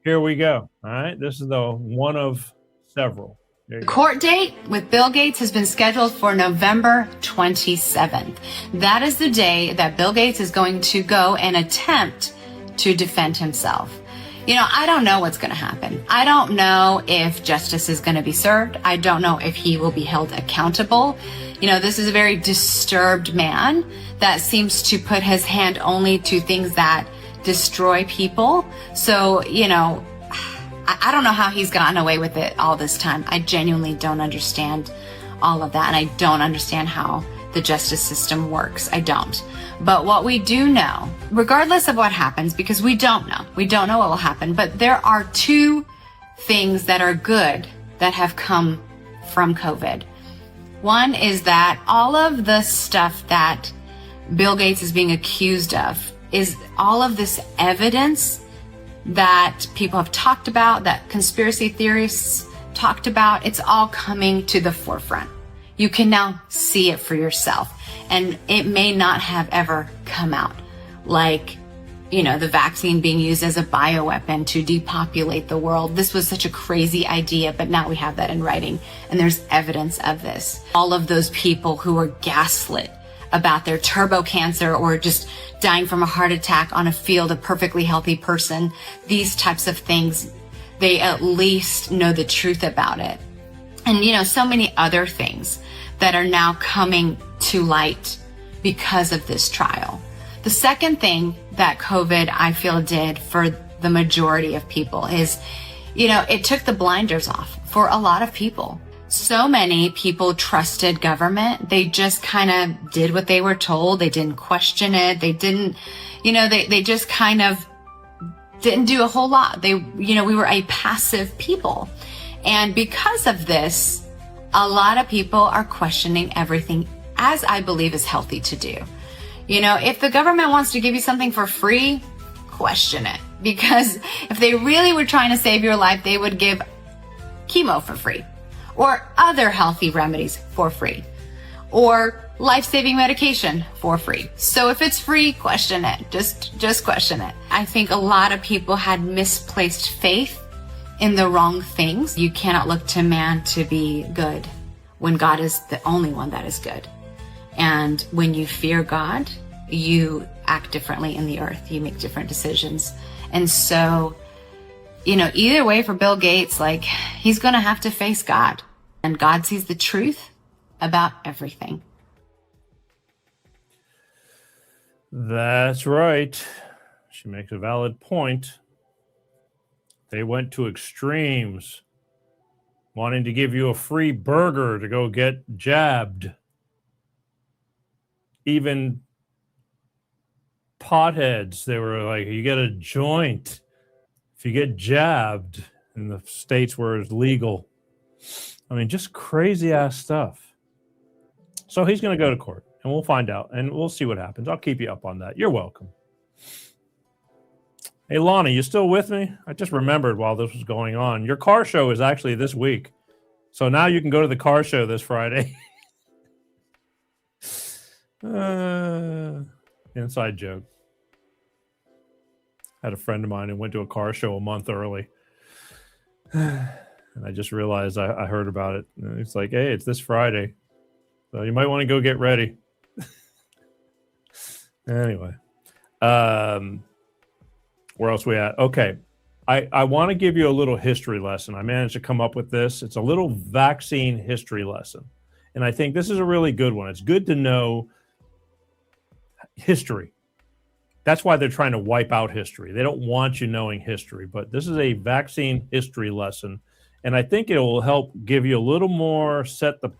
Here we go. All right. This is the one of several. The court date with Bill Gates has been scheduled for November 27th. That is the day that Bill Gates is going to go and attempt to defend himself. I don't know what's going to happen. I don't know if justice is going to be served. I don't know if he will be held accountable. This is a very disturbed man that seems to put his hand only to things that destroy people. So, I don't know how he's gotten away with it all this time. I genuinely don't understand all of that, and I don't understand how the justice system works. I don't. But what we do know, regardless of what happens, because we don't know what will happen, but there are two things that are good that have come from COVID. One is that all of the stuff that Bill Gates is being accused of is all of this evidence that people have talked about, that conspiracy theorists talked about. It's all coming to the forefront. You can now see it for yourself. And it may not have ever come out, like, the vaccine being used as a bioweapon to depopulate the world. This was such a crazy idea, but now we have that in writing, and there's evidence of this. All of those people who were gaslit about their turbo cancer or just dying from a heart attack on a field, a perfectly healthy person, these types of things, they at least know the truth about it. And, so many other things that are now coming to light because of this trial. The second thing that COVID, I feel, did for the majority of people is, it took the blinders off for a lot of people. So many people trusted government. They just kind of did what they were told. They didn't question it. They didn't, they just kind of didn't do a whole lot. We were a passive people. And because of this, a lot of people are questioning everything, as I believe is healthy to do. If the government wants to give you something for free, question it. Because if they really were trying to save your life, they would give chemo for free, or other healthy remedies for free, or life-saving medication for free. So if it's free, question it. Just question it. I think a lot of people had misplaced faith in the wrong things. You cannot look to man to be good when God is the only one that is good. And when you fear God, you act differently in the earth. You make different decisions. And so, either way for Bill Gates, he's going to have to face God. And God sees the truth about everything. That's right. She makes a valid point. They went to extremes, wanting to give you a free burger to go get jabbed. Even potheads, they were like, you get a joint if you get jabbed in the states where it's legal. I mean, just crazy ass stuff. So he's going to go to court, and we'll find out, and we'll see what happens. I'll keep you up on that. You're welcome. Hey, Lana, you still with me? I just remembered while this was going on. Your car show is actually this week. So now you can go to the car show this Friday. Inside joke. Had a friend of mine who went to a car show a month early. And I just realized I heard about it. And it's like, hey, it's this Friday. So you might want to go get ready. Anyway. Where else we at? Okay. I want to give you a little history lesson. I managed to come up with this. It's a little vaccine history lesson. And I think this is a really good one. It's good to know history. That's why they're trying to wipe out history. They don't want you knowing history, but this is a vaccine history lesson. And I think it will help give you a little more, set the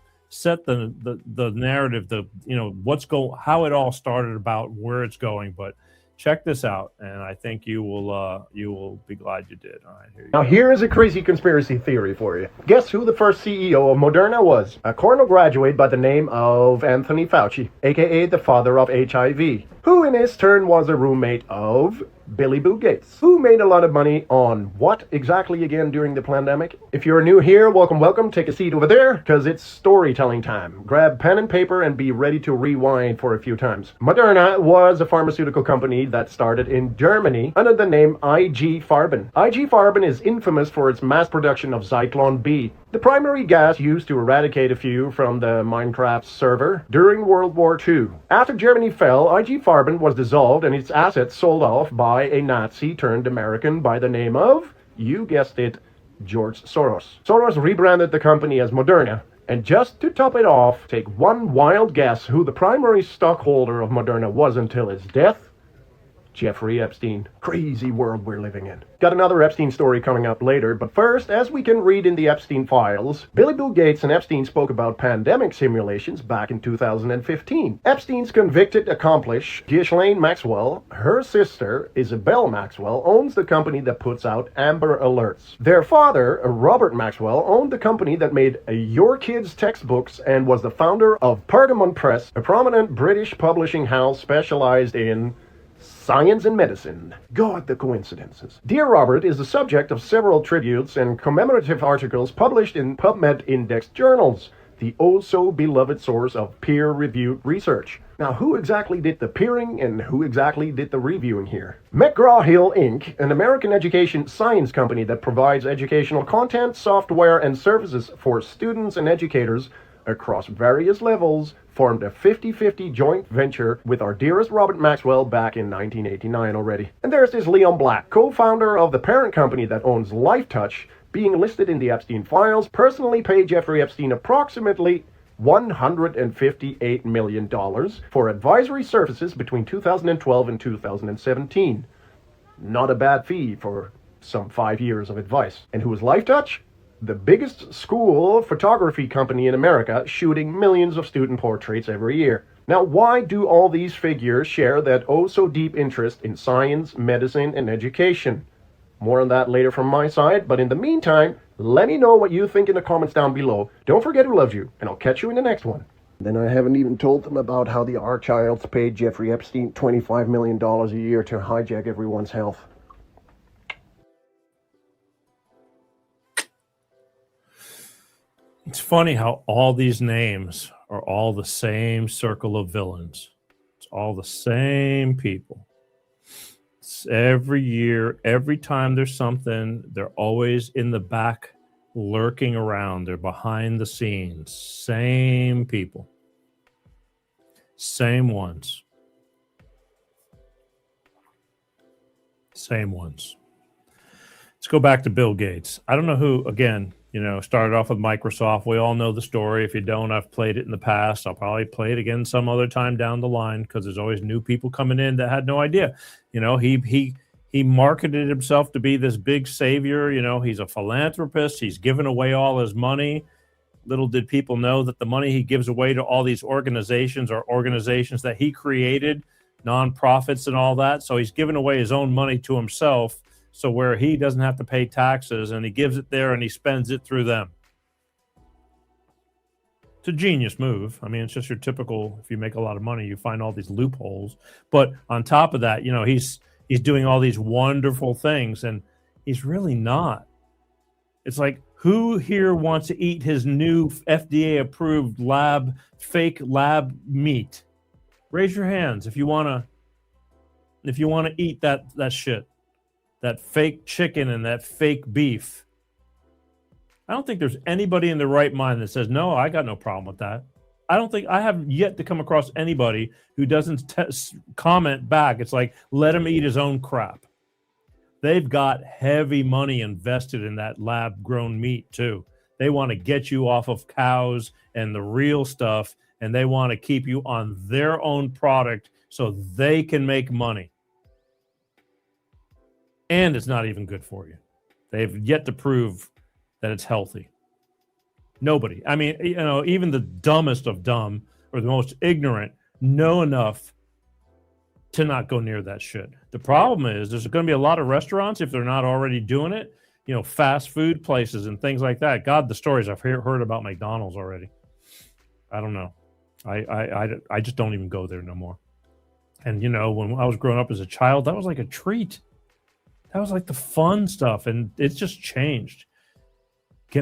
narrative, how it all started, about where it's going. But check this out, and I think you will be glad you did. All right, here you go. Now here is a crazy conspiracy theory for you. Guess who the first CEO of Moderna was? A Cornell graduate by the name of Anthony Fauci, aka the father of HIV, who in his turn was a roommate of Billy Boo Gates, who made a lot of money on what exactly again during the pandemic? If you're new here, welcome. Take a seat over there, because it's storytelling time. Grab pen and paper and be ready to rewind for a few times. Moderna was a pharmaceutical company that started in Germany under the name IG Farben. IG Farben is infamous for its mass production of Zyklon B, the primary gas used to eradicate a few from the Minecraft server during World War II. After Germany fell, IG Farben was dissolved and its assets sold off by a Nazi turned American by the name of, you guessed it, George Soros. Soros rebranded the company as Moderna. And just to top it off, take one wild guess who the primary stockholder of Moderna was until his death. Jeffrey Epstein. Crazy world we're living in. Got another Epstein story coming up later, but first, as we can read in the Epstein files, Bill Gates and Epstein spoke about pandemic simulations back in 2015. Epstein's convicted accomplice, Ghislaine Maxwell, her sister, Isabel Maxwell, owns the company that puts out Amber Alerts. Their father, Robert Maxwell, owned the company that made Your Kids textbooks and was the founder of Pergamon Press, a prominent British publishing house specialized in science and medicine. God, the coincidences. Dear Robert is the subject of several tributes and commemorative articles published in PubMed Index journals, the oh-so-beloved source of peer-reviewed research. Now, who exactly did the peering and who exactly did the reviewing here? McGraw-Hill Inc., an American education science company that provides educational content, software, and services for students and educators across various levels, formed a 50-50 joint venture with our dearest Robert Maxwell back in 1989 already. And there's this Leon Black, co-founder of the parent company that owns LifeTouch, being listed in the Epstein files, personally paid Jeffrey Epstein approximately $158 million for advisory services between 2012 and 2017. Not a bad fee for some 5 years of advice. And who was LifeTouch? The biggest school photography company in America, shooting millions of student portraits every year. Now, why do all these figures share that oh-so-deep interest in science, medicine, and education? More on that later from my side, but in the meantime, let me know what you think in the comments down below. Don't forget who loves you, and I'll catch you in the next one. Then I haven't even told them about how the Archilds paid Jeffrey Epstein $25 million a year to hijack everyone's health. It's funny how all these names are all the same circle of villains. It's all the same people. It's every year, every time there's something, they're always in the back lurking around. They're behind the scenes. Same people. Same ones. Same ones. Let's go back to Bill Gates. I don't know who, again, started off with Microsoft. We all know the story. If you don't, I've played it in the past. I'll probably play it again some other time down the line because there's always new people coming in that had no idea. He marketed himself to be this big savior. He's a philanthropist. He's given away all his money. Little did people know that the money he gives away to all these organizations are organizations that he created, nonprofits and all that. So he's giving away his own money to himself. So where he doesn't have to pay taxes and he gives it there and he spends it through them. It's a genius move. I mean, it's just your typical, if you make a lot of money, you find all these loopholes. But on top of that, he's doing all these wonderful things and he's really not. It's like, who here wants to eat his new FDA approved fake lab meat? Raise your hands if you want to eat that shit. That fake chicken and that fake beef. I don't think there's anybody in their right mind that says, no, I got no problem with that. I have yet to come across anybody who doesn't comment back. It's like, let him eat his own crap. They've got heavy money invested in that lab-grown meat, too. They want to get you off of cows and the real stuff, and they want to keep you on their own product so they can make money. And it's not even good for you. They've yet to prove that it's healthy. Nobody. I mean, even the dumbest of dumb or the most ignorant know enough to not go near that shit. The problem is there's going to be a lot of restaurants, if they're not already doing it, fast food places and things like that. God, the stories I've heard about McDonald's already. I don't know. I just don't even go there no more. And, when I was growing up as a child, that was like a treat. That was like the fun stuff, and it's just changed.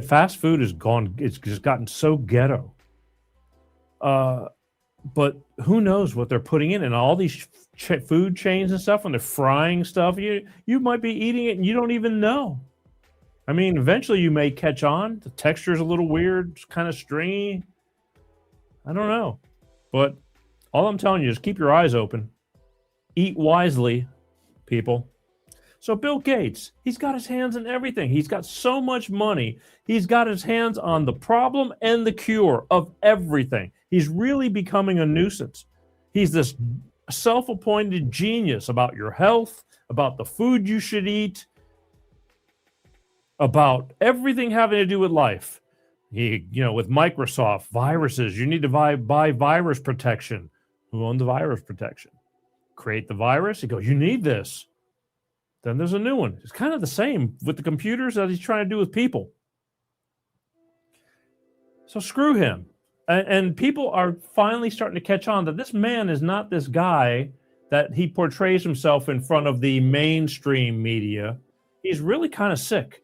Fast food is gone. It's just gotten so ghetto. But who knows what they're putting in all these food chains and stuff when they're frying stuff. You might be eating it and you don't even know. I mean, eventually you may catch on. The texture is a little weird. It's kind of stringy. I don't know. But all I'm telling you is keep your eyes open. Eat wisely, people. So Bill Gates, he's got his hands in everything. He's got so much money. He's got his hands on the problem and the cure of everything. He's really becoming a nuisance. He's this self-appointed genius about your health, about the food you should eat, about everything having to do with life. With Microsoft, viruses, you need to buy virus protection. Who owned the virus protection? Create the virus. He goes, you need this. Then there's a new one. It's kind of the same with the computers that he's trying to do with people. So screw him. And people are finally starting to catch on that this man is not this guy that he portrays himself in front of the mainstream media. He's really kind of sick.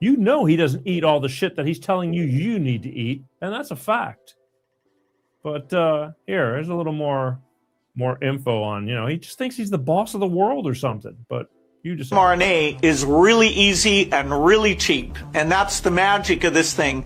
You know he doesn't eat all the shit that he's telling you need to eat, and that's a fact. But here's a little more info on, he just thinks he's the boss of the world or something. But you just mRNA is really easy and really cheap, and that's the magic of this thing.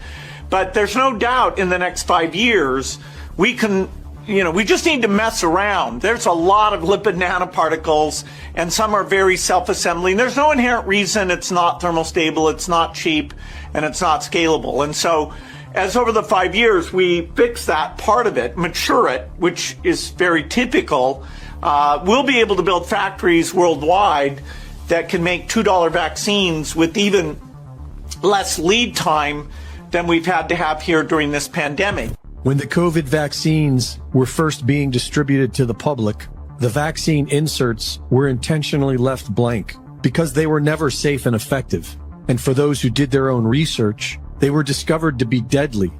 But there's no doubt in the next 5 years, we can, we just need to mess around. There's a lot of lipid nanoparticles, and some are very self-assembling. There's no inherent reason it's not thermostable, it's not cheap, and it's not scalable. And so as over the 5 years, we fix that part of it, mature it, which is very typical, we'll be able to build factories worldwide that can make $2 vaccines with even less lead time than we've had to have here during this pandemic. When the COVID vaccines were first being distributed to the public, the vaccine inserts were intentionally left blank because they were never safe and effective. And for those who did their own research, they were discovered to be deadly.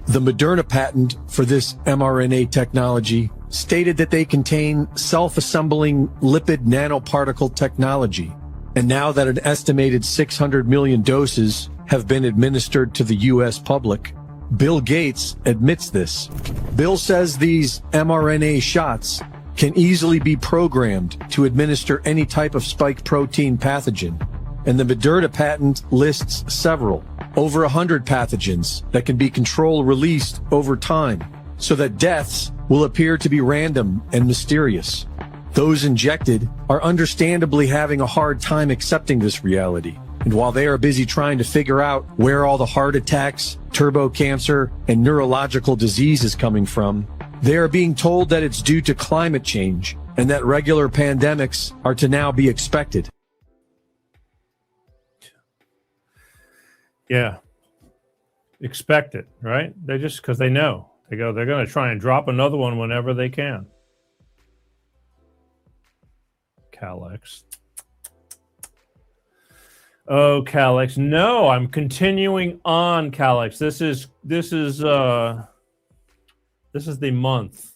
The Moderna patent for this mRNA technology stated that they contain self-assembling lipid nanoparticle technology. And now that an estimated 600 million doses have been administered to the U.S. public, Bill Gates admits this. Bill says these mRNA shots can easily be programmed to administer any type of spike protein pathogen. And the Moderna patent lists several, over 100 pathogens that can be control released over time, so that deaths will appear to be random and mysterious. Those injected are understandably having a hard time accepting this reality. And while they are busy trying to figure out where all the heart attacks, turbo cancer, and neurological disease is coming from, they are being told that it's due to climate change and that regular pandemics are to now be expected. Yeah. Expect it, right? They just, because they know. They're going to try and drop another one whenever they can. Calex. Oh, Calex. No, I'm continuing on, Calex. This is the month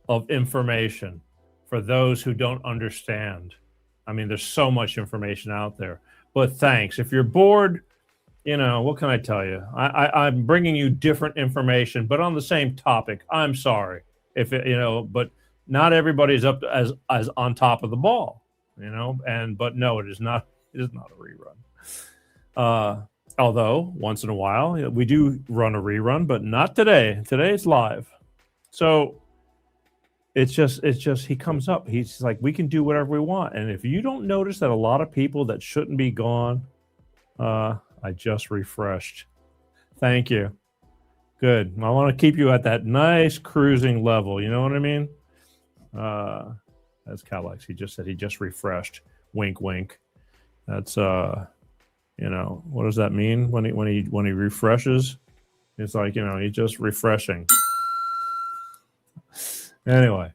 of information for those who don't understand. I mean, there's so much information out there. But thanks. If you're bored, what can I tell you? I'm bringing you different information, but on the same topic. I'm sorry if but not everybody's up as on top of the ball, but no, it is not. It is not a rerun. Although once in a while we do run a rerun, but not today. Today it's live. So it's just he comes up. He's like, we can do whatever we want. And if you don't notice that a lot of people that shouldn't be gone, I just refreshed. Thank you. Good. I want to keep you at that nice cruising level. You know what I mean? That's Calex. He just said he just refreshed. Wink, wink. That's what does that mean when he refreshes? It's like, he's just refreshing. Anyway,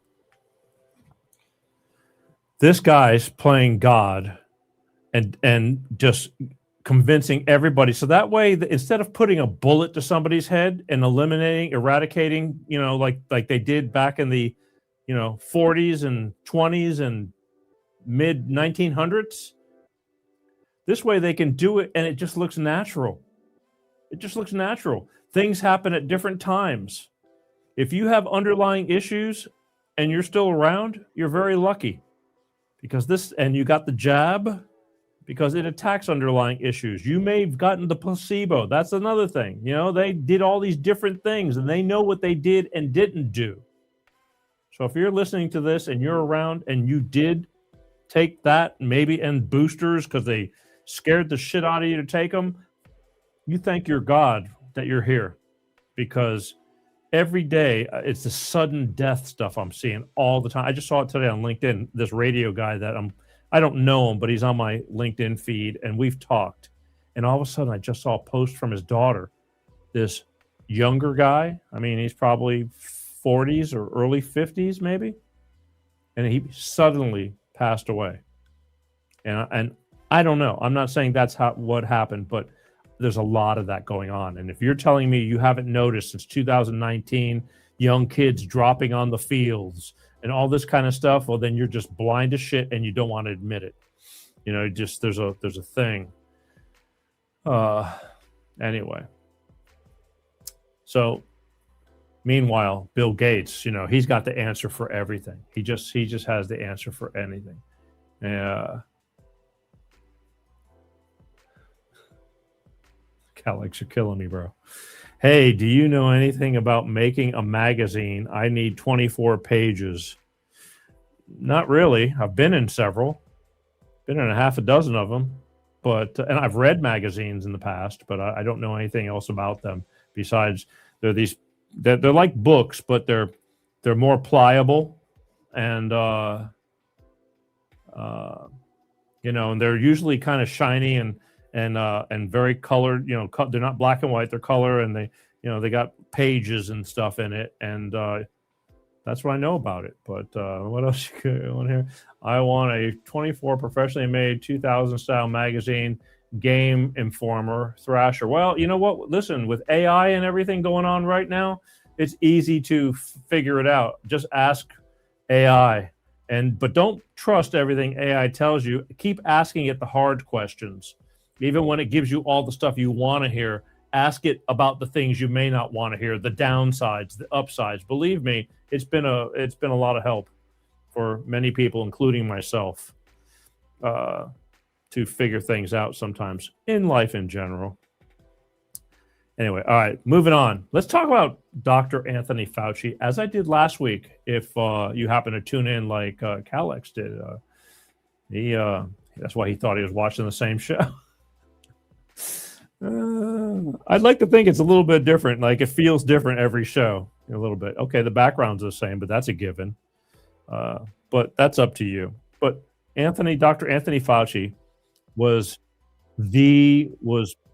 this guy's playing God and just convincing everybody. So that way, instead of putting a bullet to somebody's head and eradicating, like they did back in the 40s and 20s and mid 1900s. This way they can do it and it just looks natural. It just looks natural. Things happen at different times. If you have underlying issues and you're still around, you're very lucky and you got the jab because it attacks underlying issues. You may have gotten the placebo. That's another thing. They did all these different things and they know what they did and didn't do. So if you're listening to this and you're around and you did take that maybe and boosters because they scared the shit out of you to take them, you thank your God that you're here because every day, it's the sudden death stuff I'm seeing all the time. I just saw it today on LinkedIn. This radio guy that I don't know him, but he's on my LinkedIn feed, and we've talked. And all of a sudden, I just saw a post from his daughter, this younger guy. I mean, he's probably 40s or early 50s, maybe. And he suddenly passed away. And I don't know. I'm not saying that's what happened, but there's a lot of that going on. And if you're telling me you haven't noticed since 2019, young kids dropping on the fields and all this kind of stuff, well, then you're just blind as shit and you don't want to admit it. You know, just there's a thing. Anyway. So meanwhile, Bill Gates, you know, he's got the answer for everything. He just has the answer for anything. Alex, you're killing me, bro. Hey, do you know anything about making a magazine? I need 24 pages. Not really. I've been in several. Been in a half a dozen of them. And I've read magazines in the past, but I don't know anything else about them besides they're like books, but they're more pliable and you know, and they're usually kind of shiny and very colored. You know, they're not black and white; they're color, and they got pages and stuff in it, and that's what I know about it. But what else you want here? I want a 24 professionally made 2000 style magazine, Game Informer, Thrasher. Well, you know what? Listen, with AI and everything going on right now, it's easy to figure it out. Just ask AI, but don't trust everything AI tells you. Keep asking it the hard questions. Even when it gives you all the stuff you want to hear, ask it about the things you may not want to hear, the downsides, the upsides. Believe me, it's been a lot of help for many people, including myself, to figure things out sometimes in life in general. Anyway, all right, moving on. Let's talk about Dr. Anthony Fauci, as I did last week. If you happen to tune in like Calex did, that's why he thought he was watching the same show. I'd like to think it's a little bit different. Like it feels different every show a little bit. Okay, the background's the same, but that's a given. But that's up to you. But Dr. Anthony Fauci was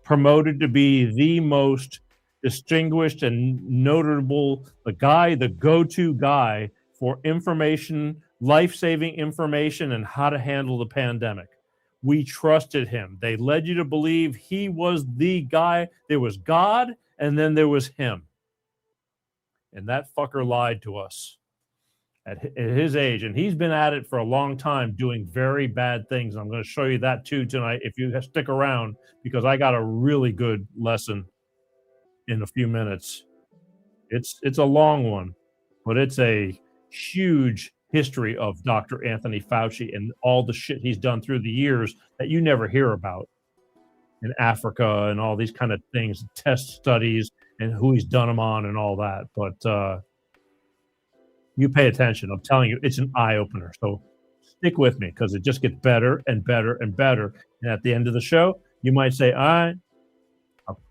promoted to be the most distinguished and notable, the go-to guy for information, life-saving information, and how to handle the pandemic. We trusted him. They led you to believe he was the guy. There was God, and then there was him. And that fucker lied to us at his age. And he's been at it for a long time doing very bad things. I'm going to show you that too tonight if you stick around, because I got a really good lesson in a few minutes. It's a long one, but it's a huge history of Dr. Anthony Fauci and all the shit he's done through the years that you never hear about in Africa and all these kind of things, test studies and who he's done them on and all that. But you pay attention. I'm telling you, it's an eye opener. So stick with me because it just gets better and better and better. And at the end of the show, you might say, all right,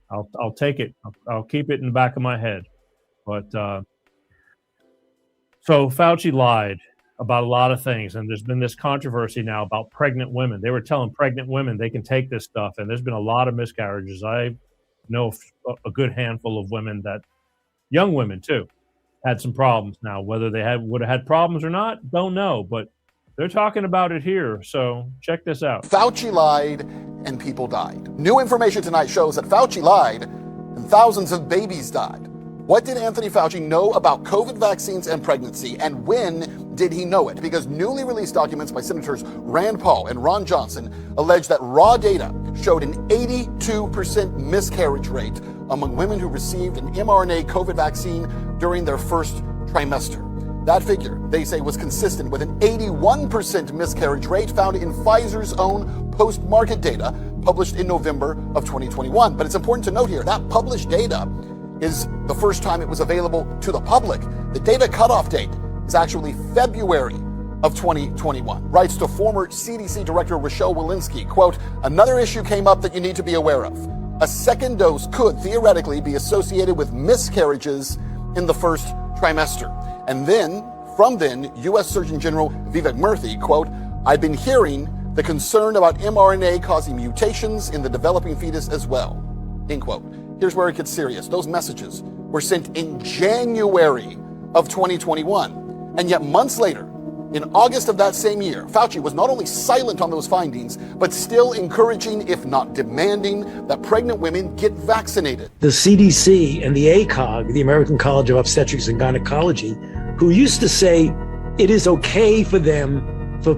I'll take it. I'll keep it in the back of my head. But so Fauci lied about a lot of things, and there's been this controversy now about pregnant women. They were telling pregnant women they can take this stuff, and there's been a lot of miscarriages. I know a good handful of women, young women too, had some problems. Now, whether they would have had problems or not, don't know, but they're talking about it here. So check this out. Fauci lied and people died. New information tonight shows that Fauci lied and thousands of babies died. What did Anthony Fauci know about COVID vaccines and pregnancy, and when did he know it? Because newly released documents by Senators Rand Paul and Ron Johnson allege that raw data showed an 82% miscarriage rate among women who received an mRNA COVID vaccine during their first trimester. That figure, they say, was consistent with an 81% miscarriage rate found in Pfizer's own post-market data published in November of 2021. But it's important to note here that published data is the first time it was available to the public. The data cutoff date is actually February of 2021. Writes to former CDC Director Rochelle Walensky, quote, another issue came up that you need to be aware of. A second dose could theoretically be associated with miscarriages in the first trimester. And then, from then, U.S. Surgeon General Vivek Murthy, quote, "I've been hearing the concern about mRNA causing mutations in the developing fetus as well," end quote. Here's where it gets serious. Those messages were sent in January of 2021. And yet months later, in August of that same year, Fauci was not only silent on those findings, but still encouraging, if not demanding, that pregnant women get vaccinated. The CDC and the ACOG, the American College of Obstetrics and Gynecology, who used to say it is okay for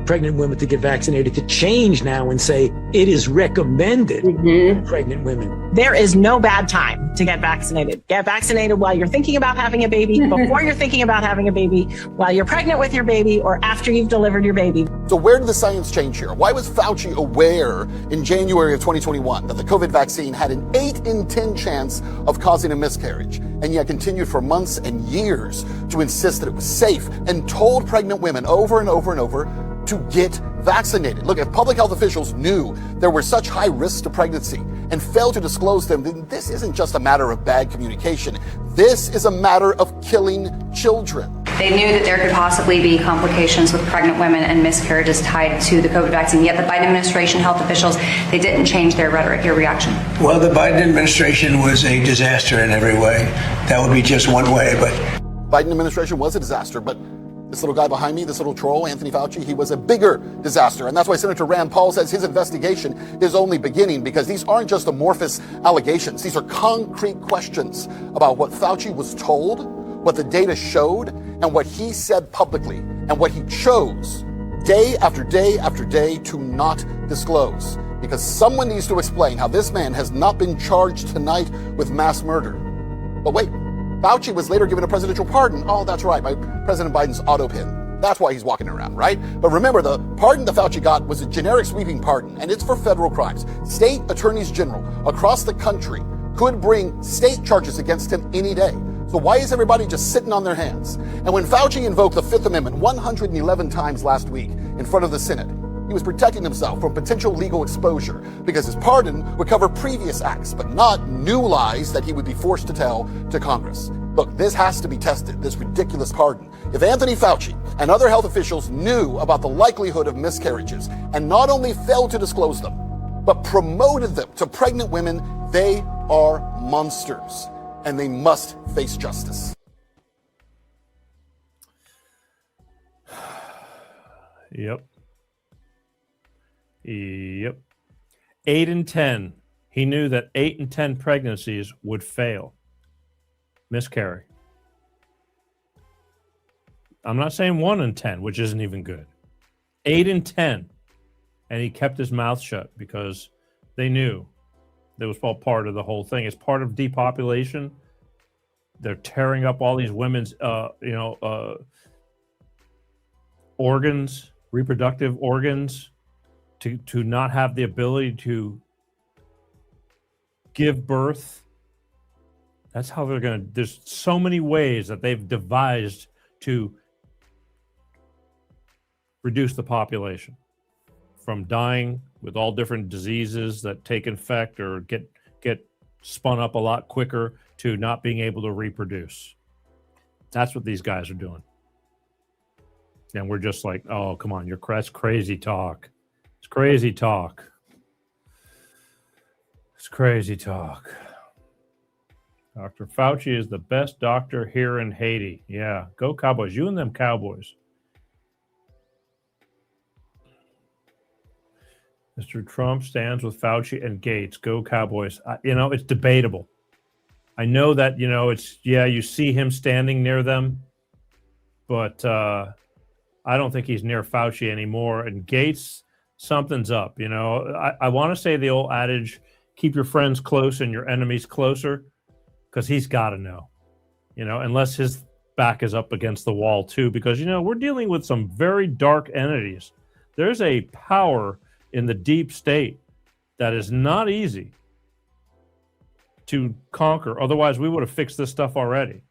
pregnant women to get vaccinated, to change now and say it is recommended for pregnant women. There is no bad time to get vaccinated. Get vaccinated while you're thinking about having a baby, before you're thinking about having a baby, while you're pregnant with your baby, or after you've delivered your baby. So where did the science change here? Why was Fauci aware in January of 2021 that the COVID vaccine had an 8 in 10 chance of causing a miscarriage, and yet continued for months and years to insist that it was safe, and told pregnant women over and over and over to get vaccinated? Look, if public health officials knew there were such high risks to pregnancy and failed to disclose them, then this isn't just a matter of bad communication. This is a matter of killing children. They knew that there could possibly be complications with pregnant women and miscarriages tied to the COVID vaccine, yet the Biden administration health officials, they didn't change their rhetoric. Your reaction? Well, the Biden administration was a disaster in every way. That would be just one way, but... Biden administration was a disaster, but this little guy behind me, this little troll, Anthony Fauci, he was a bigger disaster. And that's why Senator Rand Paul says his investigation is only beginning, because these aren't just amorphous allegations. These are concrete questions about what Fauci was told, what the data showed, and what he said publicly, and what he chose day after day after day to not disclose. Because someone needs to explain how this man has not been charged tonight with mass murder. But wait, Fauci was later given a presidential pardon. Oh, that's right, by President Biden's auto pin. That's why he's walking around, right? But remember, the pardon that Fauci got was a generic sweeping pardon, and it's for federal crimes. State attorneys general across the country could bring state charges against him any day. So why is everybody just sitting on their hands? And when Fauci invoked the Fifth Amendment 111 times last week in front of the Senate, he was protecting himself from potential legal exposure, because his pardon would cover previous acts, but not new lies that he would be forced to tell to Congress. Look, this has to be tested, this ridiculous pardon. If Anthony Fauci and other health officials knew about the likelihood of miscarriages and not only failed to disclose them, but promoted them to pregnant women, they are monsters, and they must face justice. Yep. 8 in 10. He knew that 8 in 10 pregnancies would fail, miscarry. I'm not saying 1 in 10, which isn't even good. 8 in 10. And he kept his mouth shut because they knew that was all part of the whole thing. It's part of depopulation. They're tearing up all these women's, organs, reproductive organs, to not have the ability to give birth. That's how they're going to, there's so many ways that they've devised to reduce the population from dying with all different diseases that take effect or get spun up a lot quicker to not being able to reproduce. That's what these guys are doing. And we're just like, oh, come on, that's crazy talk. It's crazy talk. It's crazy talk. Dr. Fauci is the best doctor here in Haiti. Yeah, go Cowboys. You and them Cowboys. Mr. Trump stands with Fauci and Gates. Go Cowboys. It's debatable. I know that, you see him standing near them, but I don't think he's near Fauci anymore. And Gates, something's up. I want to say the old adage, keep your friends close and your enemies closer, because he's got to know, unless his back is up against the wall too, because, we're dealing with some very dark entities. There's a power in the deep state that is not easy to conquer. Otherwise, we would have fixed this stuff already.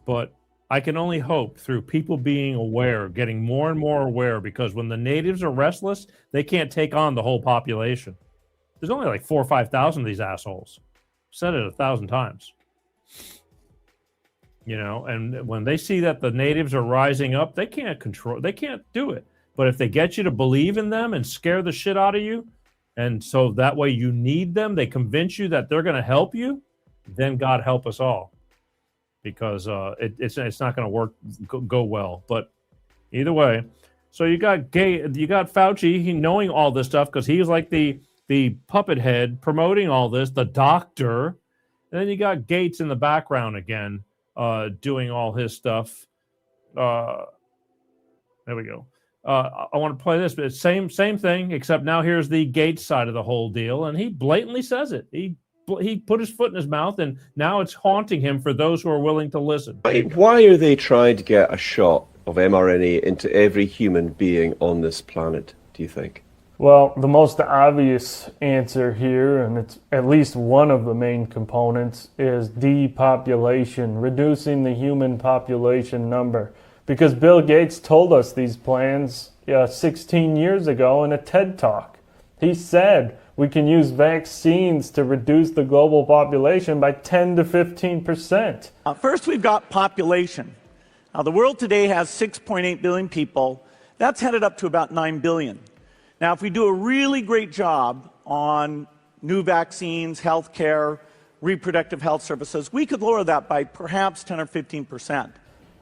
But I can only hope through people being aware, getting more and more aware, because when the natives are restless, they can't take on the whole population. There's only like 4,000 or 5,000 of these assholes. I've said it 1,000 times. And when they see that the natives are rising up, they can't do it. But if they get you to believe in them and scare the shit out of you, and so that way you need them, they convince you that they're going to help you, then God help us all, because it's not going to go well. But either way, so you got Fauci, he knowing all this stuff because he's like the puppet head promoting all this, the doctor, and then you got Gates in the background again, doing all his stuff. There we go. I want to play this, but it's same thing, except now here's the Gates side of the whole deal, and he blatantly says it. He put his foot in his mouth, and now it's haunting him for those who are willing to listen. Why are they trying to get a shot of mRNA into every human being on this planet, do you think? Well, the most obvious answer here, and it's at least one of the main components, is depopulation, reducing the human population number. Because Bill Gates told us these plans 16 years ago in a TED Talk. He said we can use vaccines to reduce the global population by 10 to 15%. First, we've got population. Now, the world today has 6.8 billion people. That's headed up to about 9 billion. Now, if we do a really great job on new vaccines, healthcare, reproductive health services, we could lower that by perhaps 10 or 15%.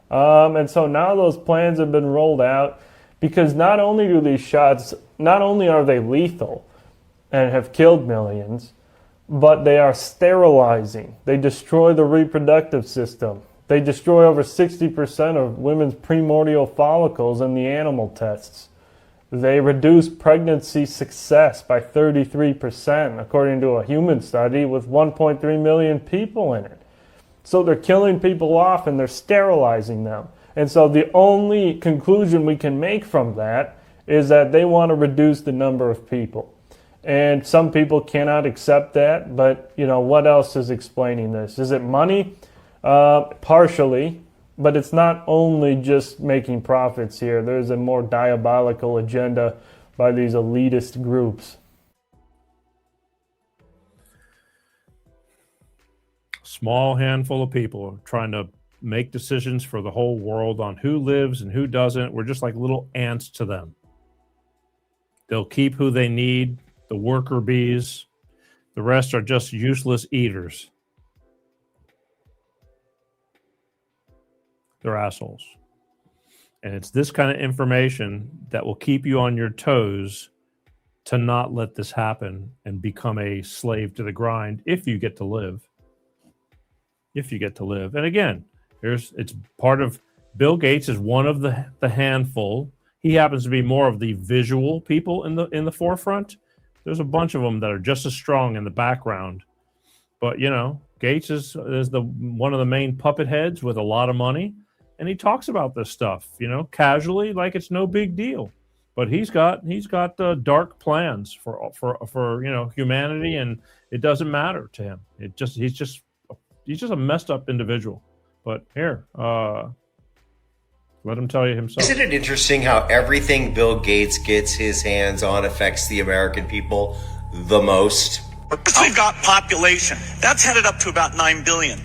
And so now those plans have been rolled out because not only do these shots, not only are they lethal and have killed millions, but they are sterilizing. They destroy the reproductive system. They destroy over 60% of women's primordial follicles in the animal tests. They reduce pregnancy success by 33%, according to a human study with 1.3 million people in it. So they're killing people off and they're sterilizing them. And so the only conclusion we can make from that is that they want to reduce the number of people. And some people cannot accept that, but what else is explaining this? Is it money? Partially, but it's not only just making profits here. There's a more diabolical agenda by these elitist groups. Small handful of people trying to make decisions for the whole world on who lives and who doesn't. We're just like little ants to them. They'll keep who they need, the worker bees. The rest are just useless eaters. They're assholes. And it's this kind of information that will keep you on your toes to not let this happen and become a slave to the grind if you get to live. If you get to live. And again, it's part of Bill Gates is one of the handful. He happens to be more of the visual people in the forefront. There's a bunch of them that are just as strong in the background. But Gates is the one of the main puppet heads with a lot of money, and he talks about this stuff, casually, like it's no big deal. But he's got dark plans for humanity, and it doesn't matter to him. He's just a messed up individual. But here, let him tell you himself. Isn't it interesting how everything Bill Gates gets his hands on affects the American people the most? We've got population. That's headed up to about 9 billion.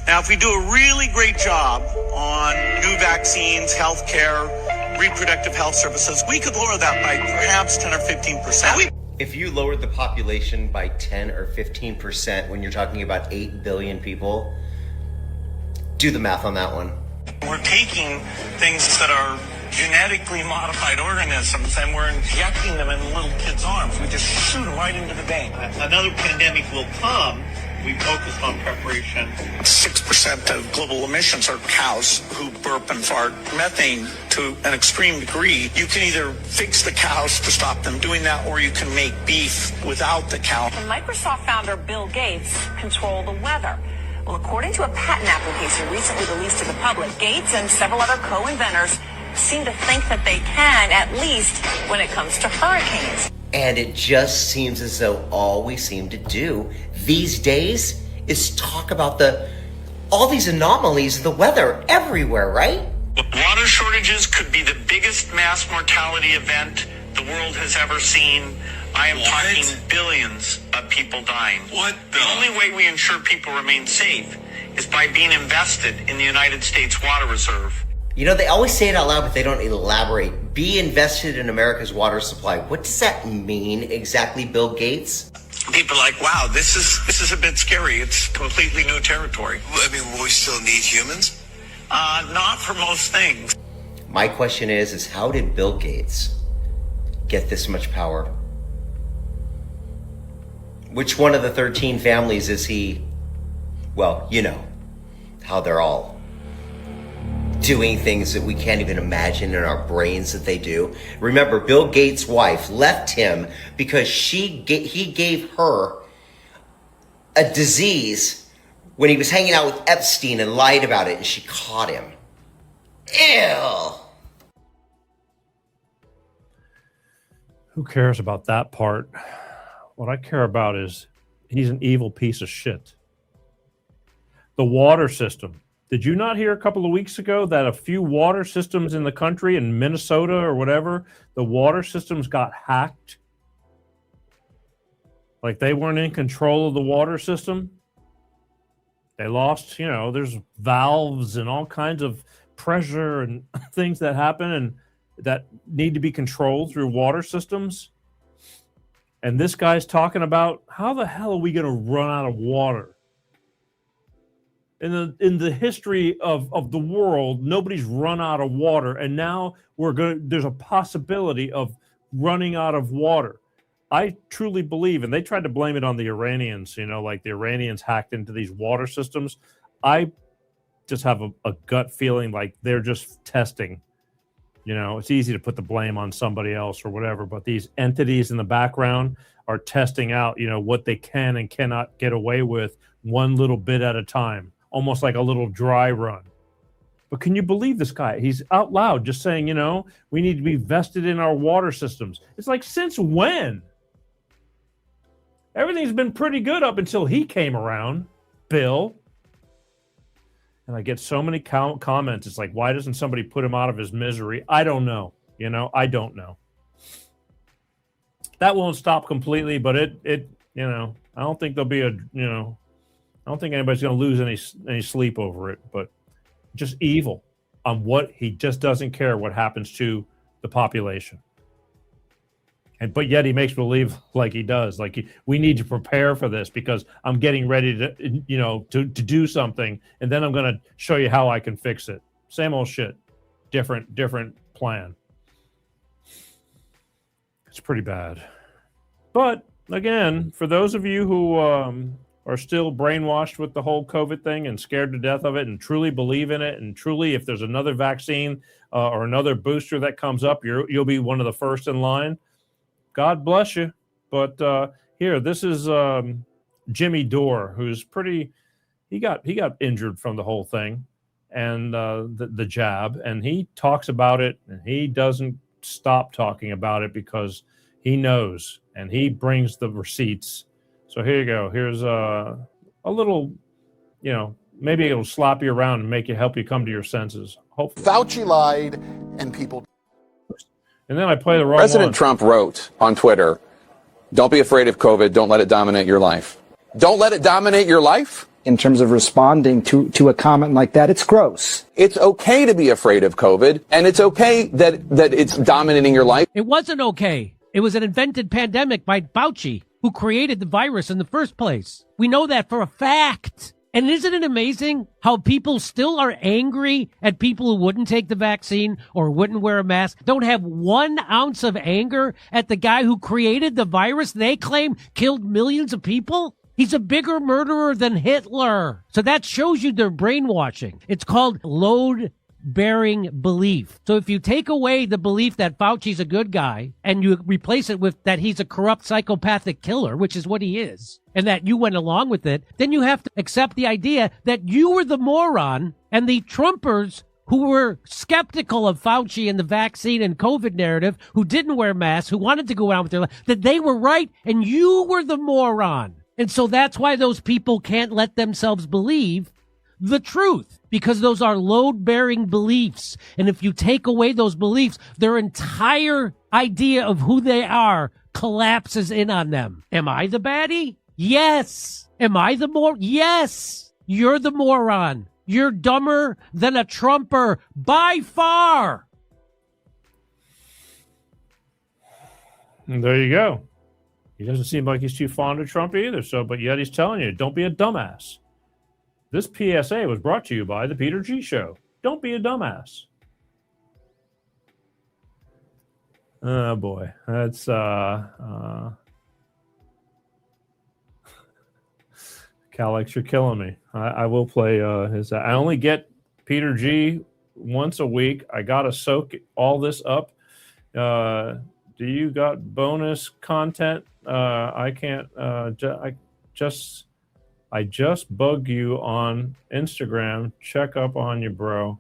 Now, if we do a really great job on new vaccines, healthcare, reproductive health services, we could lower that by perhaps 10 or 15%. If you lowered the population by 10 or 15% when you're talking about 8 billion people, do the math on that one. We're taking things that are genetically modified organisms and we're injecting them in little kids' arms. We just shoot them right into the vein. Another pandemic will come. We focus on preparation. 6% of global emissions are cows who burp and fart methane to an extreme degree. You can either fix the cows to stop them doing that, or you can make beef without the cow. Can Microsoft founder Bill Gates control the weather? Well, according to a patent application recently released to the public, Gates and several other co-inventors seem to think that they can, at least when it comes to hurricanes. And it just seems as though all we seem to do these days is talk about all these anomalies of the weather everywhere, right? Water shortages could be the biggest mass mortality event the world has ever seen. I am talking billions of people dying. What the only way we ensure people remain safe is by being invested in the United States Water Reserve. You know, they always say it out loud, but they don't elaborate. Be invested in America's water supply. What does that mean exactly, Bill Gates? People are like, wow, this is a bit scary. It's completely new territory. I mean, will we still need humans? Not for most things. My question is how did Bill Gates get this much power? Which one of the 13 families is he? Well, you know how they're all doing things that we can't even imagine in our brains that they do. Remember, Bill Gates' wife left him because he gave her a disease when he was hanging out with Epstein and lied about it, and she caught him. Ew. Who cares about that part? What I care about is he's an evil piece of shit. The water system. Did you not hear a couple of weeks ago that a few water systems in the country, in Minnesota or whatever, the water systems got hacked? Like they weren't in control of the water system. They lost, there's valves and all kinds of pressure and things that happen and that need to be controlled through water systems. And this guy's talking about how the hell are we going to run out of water? In the history of the world, nobody's run out of water, and now there's a possibility of running out of water. I truly believe, and they tried to blame it on the Iranians, like the Iranians hacked into these water systems. I just have a gut feeling like they're just testing. It's easy to put the blame on somebody else or whatever, but these entities in the background are testing out, what they can and cannot get away with one little bit at a time, almost like a little dry run. But can you believe this guy? He's out loud just saying, we need to be vested in our water systems. It's like, since when? Everything's been pretty good up until he came around, Bill. And I get so many comments. It's like, why doesn't somebody put him out of his misery? I don't know. I don't know. That won't stop completely, but I don't think there'll be I don't think anybody's going to lose any sleep over it, but just evil on what he just doesn't care what happens to the population. But yet he makes believe like he does. Like we need to prepare for this because I'm getting ready to do something, and then I'm going to show you how I can fix it. Same old shit, different plan. It's pretty bad. But again, for those of you who are still brainwashed with the whole COVID thing and scared to death of it and truly believe in it, and truly if there's another vaccine or another booster that comes up, you'll be one of the first in line. God bless you. But here, this is Jimmy Dore, who's he got injured from the whole thing and the jab, and he talks about it, and he doesn't stop talking about it because he knows, and he brings the receipts. So here you go. Here's a little, maybe it'll slap you around and help you come to your senses. Hopefully. Fauci lied and people. And then I play the wrong President one. Trump wrote on Twitter, "Don't be afraid of COVID. Don't let it dominate your life." Don't let it dominate your life? In terms of responding to a comment like that, it's gross. It's okay to be afraid of COVID, and it's okay that it's dominating your life. It wasn't okay. It was an invented pandemic by Fauci, who created the virus in the first place. We know that for a fact. And isn't it amazing how people still are angry at people who wouldn't take the vaccine or wouldn't wear a mask, don't have 1 ounce of anger at the guy who created the virus they claim killed millions of people? He's a bigger murderer than Hitler. So that shows you their brainwashing. It's called load-bearing belief. So if you take away the belief that Fauci's a good guy and you replace it with that he's a corrupt psychopathic killer, which is what he is, and that you went along with it, then you have to accept the idea that you were the moron and the Trumpers who were skeptical of Fauci and the vaccine and COVID narrative, who didn't wear masks, who wanted to go around with their life, that they were right and you were the moron. And so that's why those people can't let themselves believe the truth, because those are load-bearing beliefs. And if you take away those beliefs, their entire idea of who they are collapses in on them. Am I the baddie? Yes. Am I the more? Yes. You're the moron. You're dumber than a Trumper by far. And there you go. He doesn't seem like he's too fond of Trump either. But yet he's telling you, don't be a dumbass. This PSA was brought to you by the Peter G Show. Don't be a dumbass. Oh boy, that's Calix, you're killing me. I will play his. I only get Peter G once a week. I gotta soak all this up. Do you got bonus content? I can't. I just bug you on Instagram. Check up on you, bro.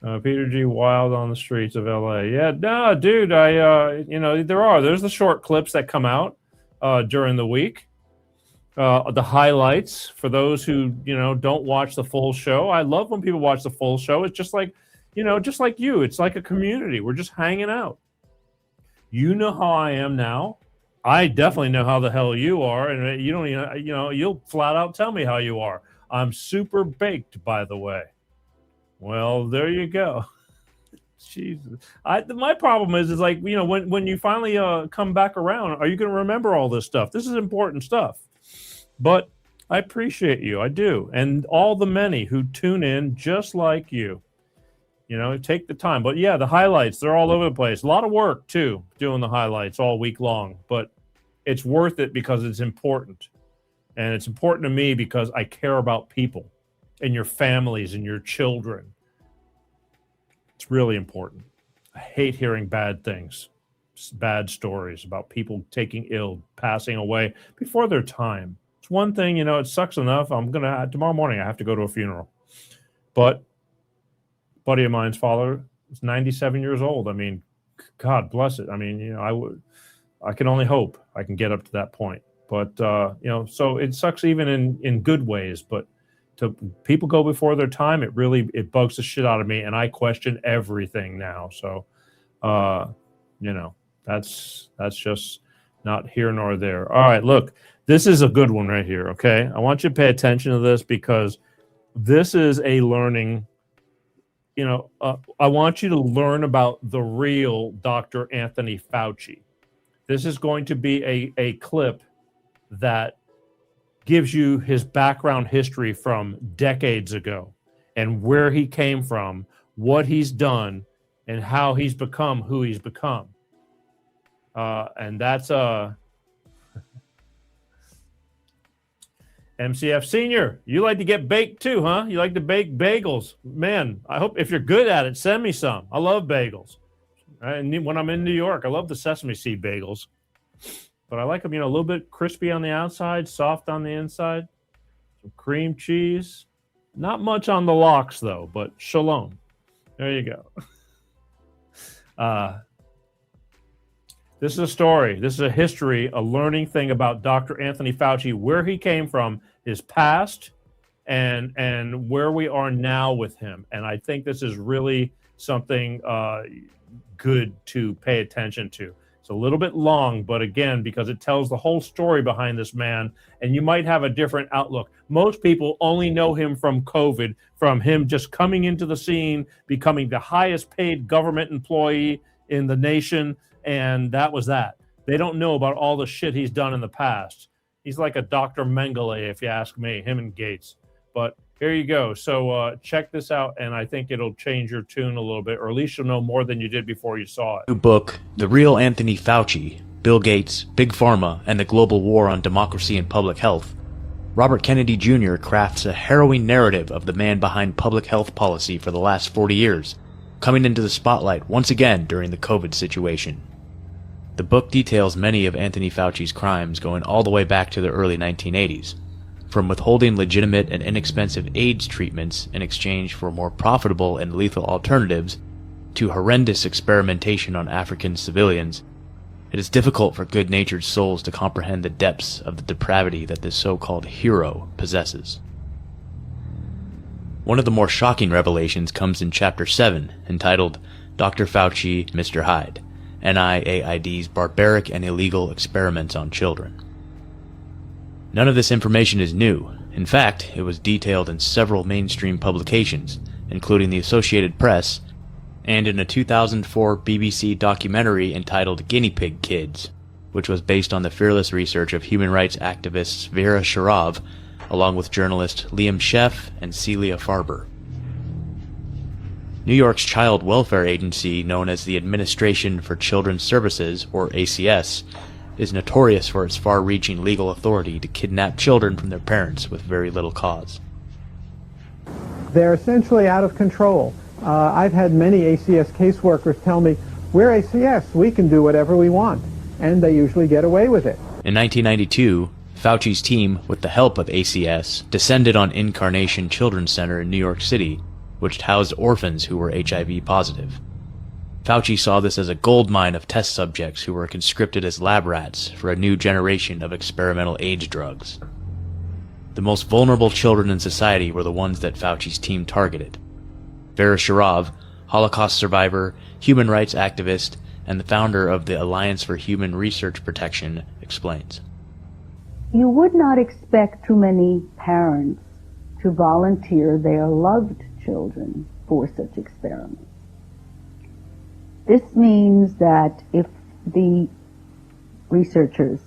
Peter G. Wild on the streets of LA. Yeah, no, dude. There's the short clips that come out during the week. The highlights for those who don't watch the full show. I love when people watch the full show. It's just like you. It's like a community. We're just hanging out. You know how I am now. I definitely know how the hell you are, and you don't even, you'll flat out tell me how you are. I'm super baked, by the way. Well, there you go. Jesus. My problem is like, when you finally come back around, are you going to remember all this stuff? This is important stuff. But I appreciate you. I do. And all the many who tune in just like you. Take the time. But yeah, the highlights, they're all over the place. A lot of work, too, doing the highlights all week long. But it's worth it because it's important. And it's important to me because I care about people and your families and your children. It's really important. I hate hearing bad things, bad stories about people taking ill, passing away before their time. It's one thing, it sucks enough. Tomorrow morning, I have to go to a funeral. But a buddy of mine's father is 97 years old. I mean, God bless it. I mean, I can only hope I can get up to that point. But, so it sucks even in good ways. But to people go before their time, it bugs the shit out of me. And I question everything now. So, that's just not here nor there. All right, look, this is a good one right here. Okay. I want you to pay attention to this because this is a learning. I want you to learn about the real Dr. Anthony Fauci. This is going to be a clip that gives you his background history from decades ago and where he came from, what he's done, and how he's become who he's become. And that's MCF Senior. You like to get baked too, huh? You like to bake bagels. Man, I hope if you're good at it, send me some. I love bagels. And when I'm in New York, I love the sesame seed bagels. But I like them, a little bit crispy on the outside, soft on the inside. Some cream cheese. Not much on the lox, though, but shalom. There you go. This is a story. This is a history, a learning thing about Dr. Anthony Fauci, where he came from, his past, and where we are now with him. And I think this is really something good to pay attention to. It's a little bit long, but again, because it tells the whole story behind this man, and you might have a different outlook. Most people only know him from COVID, from him just coming into the scene, becoming the highest paid government employee in the nation, and that was that. They don't know about all the shit he's done in the past. He's like a Dr. Mengele, if you ask me, him and Gates. But here you go. So check this out, and I think it'll change your tune a little bit, or at least you'll know more than you did before you saw it. New book, The Real Anthony Fauci, Bill Gates, Big Pharma, and the Global War on Democracy and Public Health. Robert Kennedy Jr. crafts a harrowing narrative of the man behind public health policy for the last 40 years, coming into the spotlight once again during the COVID situation. The book details many of Anthony Fauci's crimes going all the way back to the early 1980s. From withholding legitimate and inexpensive AIDS treatments in exchange for more profitable and lethal alternatives, to horrendous experimentation on African civilians, it is difficult for good-natured souls to comprehend the depths of the depravity that this so-called hero possesses. One of the more shocking revelations comes in Chapter 7, entitled Dr. Fauci, Mr. Hyde, NIAID's Barbaric and Illegal Experiments on Children. None of this information is new. In fact, it was detailed in several mainstream publications, including the Associated Press, and in a 2004 BBC documentary entitled Guinea Pig Kids, which was based on the fearless research of human rights activists Vera Sharav, along with journalist Liam Sheff and Celia Farber. New York's child welfare agency, known as the Administration for Children's Services, or ACS, is notorious for its far-reaching legal authority to kidnap children from their parents with very little cause. They're essentially out of control. I've had many ACS caseworkers tell me, we're ACS, we can do whatever we want, and they usually get away with it. In 1992, Fauci's team, with the help of ACS, descended on Incarnation Children's Center in New York City, which housed orphans who were HIV positive. Fauci saw this as a goldmine of test subjects who were conscripted as lab rats for a new generation of experimental AIDS drugs. The most vulnerable children in society were the ones that Fauci's team targeted. Vera Sharav, Holocaust survivor, human rights activist, and the founder of the Alliance for Human Research Protection, explains. You would not expect too many parents to volunteer their loved children for such experiments. This means that if the researchers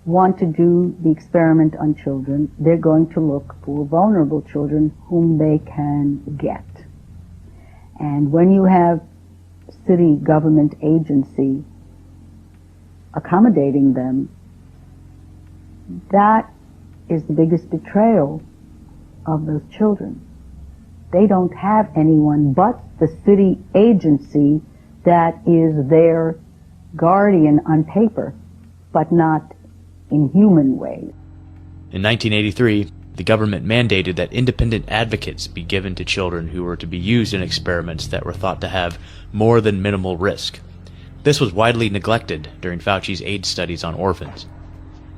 want to do the experiment on children, they're going to look for vulnerable children whom they can get. And when you have city government agency accommodating them, that is the biggest betrayal of those children. They don't have anyone but the city agency that is their guardian on paper, but not in human ways. In 1983, the government mandated that independent advocates be given to children who were to be used in experiments that were thought to have more than minimal risk. This was widely neglected during Fauci's AIDS studies on orphans.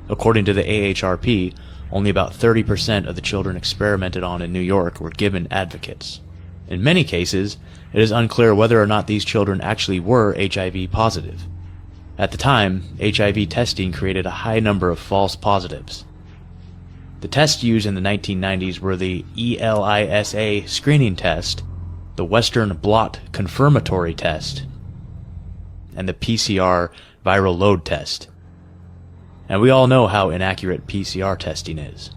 According to the AHRP, only about 30% of the children experimented on in New York were given advocates. In many cases, it is unclear whether or not these children actually were HIV positive. At the time, HIV testing created a high number of false positives. The tests used in the 1990s were the ELISA screening test, the Western blot confirmatory test, and the PCR viral load test. And we all know how inaccurate PCR testing is.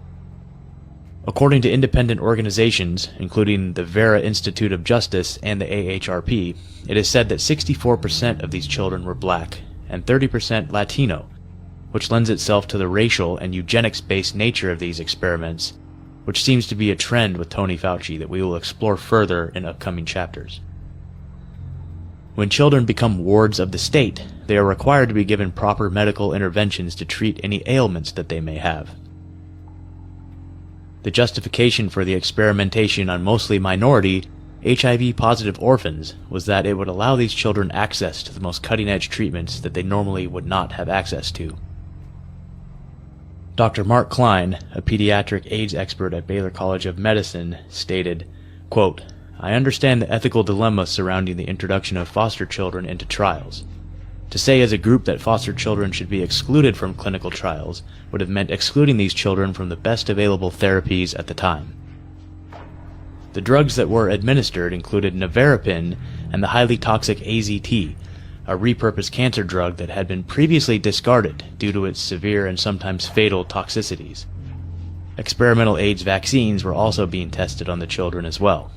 According to independent organizations, including the Vera Institute of Justice and the AHRP, it is said that 64% of these children were black and 30% Latino, which lends itself to the racial and eugenics-based nature of these experiments, which seems to be a trend with Tony Fauci that we will explore further in upcoming chapters. When children become wards of the state, they are required to be given proper medical interventions to treat any ailments that they may have. The justification for the experimentation on mostly minority, HIV-positive orphans was that it would allow these children access to the most cutting-edge treatments that they normally would not have access to. Dr. Mark Klein, a pediatric AIDS expert at Baylor College of Medicine, stated, quote, "I understand the ethical dilemma surrounding the introduction of foster children into trials. To say as a group that foster children should be excluded from clinical trials would have meant excluding these children from the best available therapies at the time." The drugs that were administered included nevirapine and the highly toxic AZT, a repurposed cancer drug that had been previously discarded due to its severe and sometimes fatal toxicities. Experimental AIDS vaccines were also being tested on the children as well.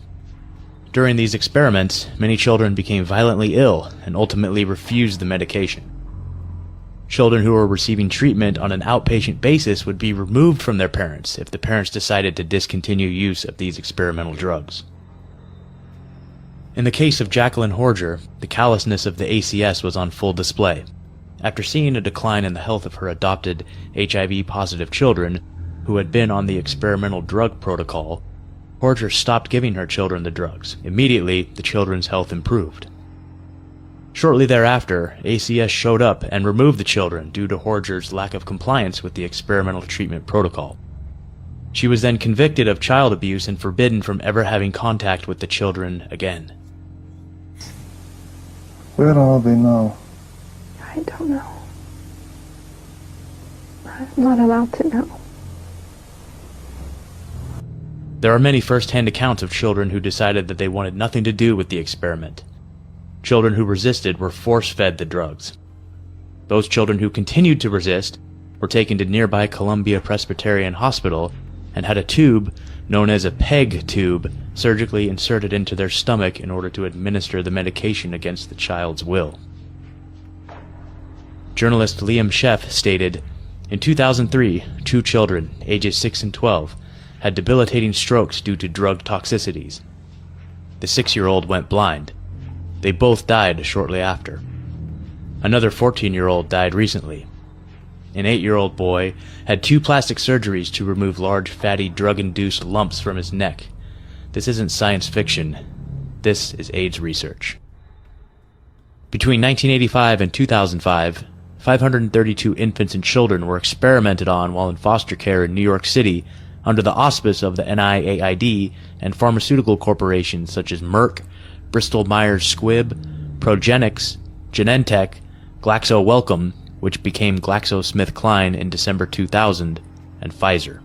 During these experiments, many children became violently ill and ultimately refused the medication. Children who were receiving treatment on an outpatient basis would be removed from their parents if the parents decided to discontinue use of these experimental drugs. In the case of Jacqueline Horger, the callousness of the ACS was on full display. After seeing a decline in the health of her adopted HIV-positive children, who had been on the experimental drug protocol, Horger stopped giving her children the drugs. Immediately, the children's health improved. Shortly thereafter, ACS showed up and removed the children due to Horger's lack of compliance with the experimental treatment protocol. She was then convicted of child abuse and forbidden from ever having contact with the children again. Where are they now? I don't know. I'm not allowed to know. There are many first-hand accounts of children who decided that they wanted nothing to do with the experiment. Children who resisted were force-fed the drugs. Those children who continued to resist were taken to nearby Columbia Presbyterian Hospital and had a tube, known as a PEG tube, surgically inserted into their stomach in order to administer the medication against the child's will. Journalist Liam Sheff stated, "In 2003, 2 children, ages 6 and 12, had debilitating strokes due to drug toxicities. The 6-year-old went blind. They both died shortly after. Another 14-year-old died recently. An 8-year-old boy had 2 plastic surgeries to remove large, fatty, drug-induced lumps from his neck. This isn't science fiction. This is AIDS research." Between 1985 and 2005, 532 infants and children were experimented on while in foster care in New York City under the auspice of the NIAID and pharmaceutical corporations such as Merck, Bristol-Myers Squibb, Progenics, Genentech, Glaxo Wellcome, which became GlaxoSmithKline in December 2000, and Pfizer.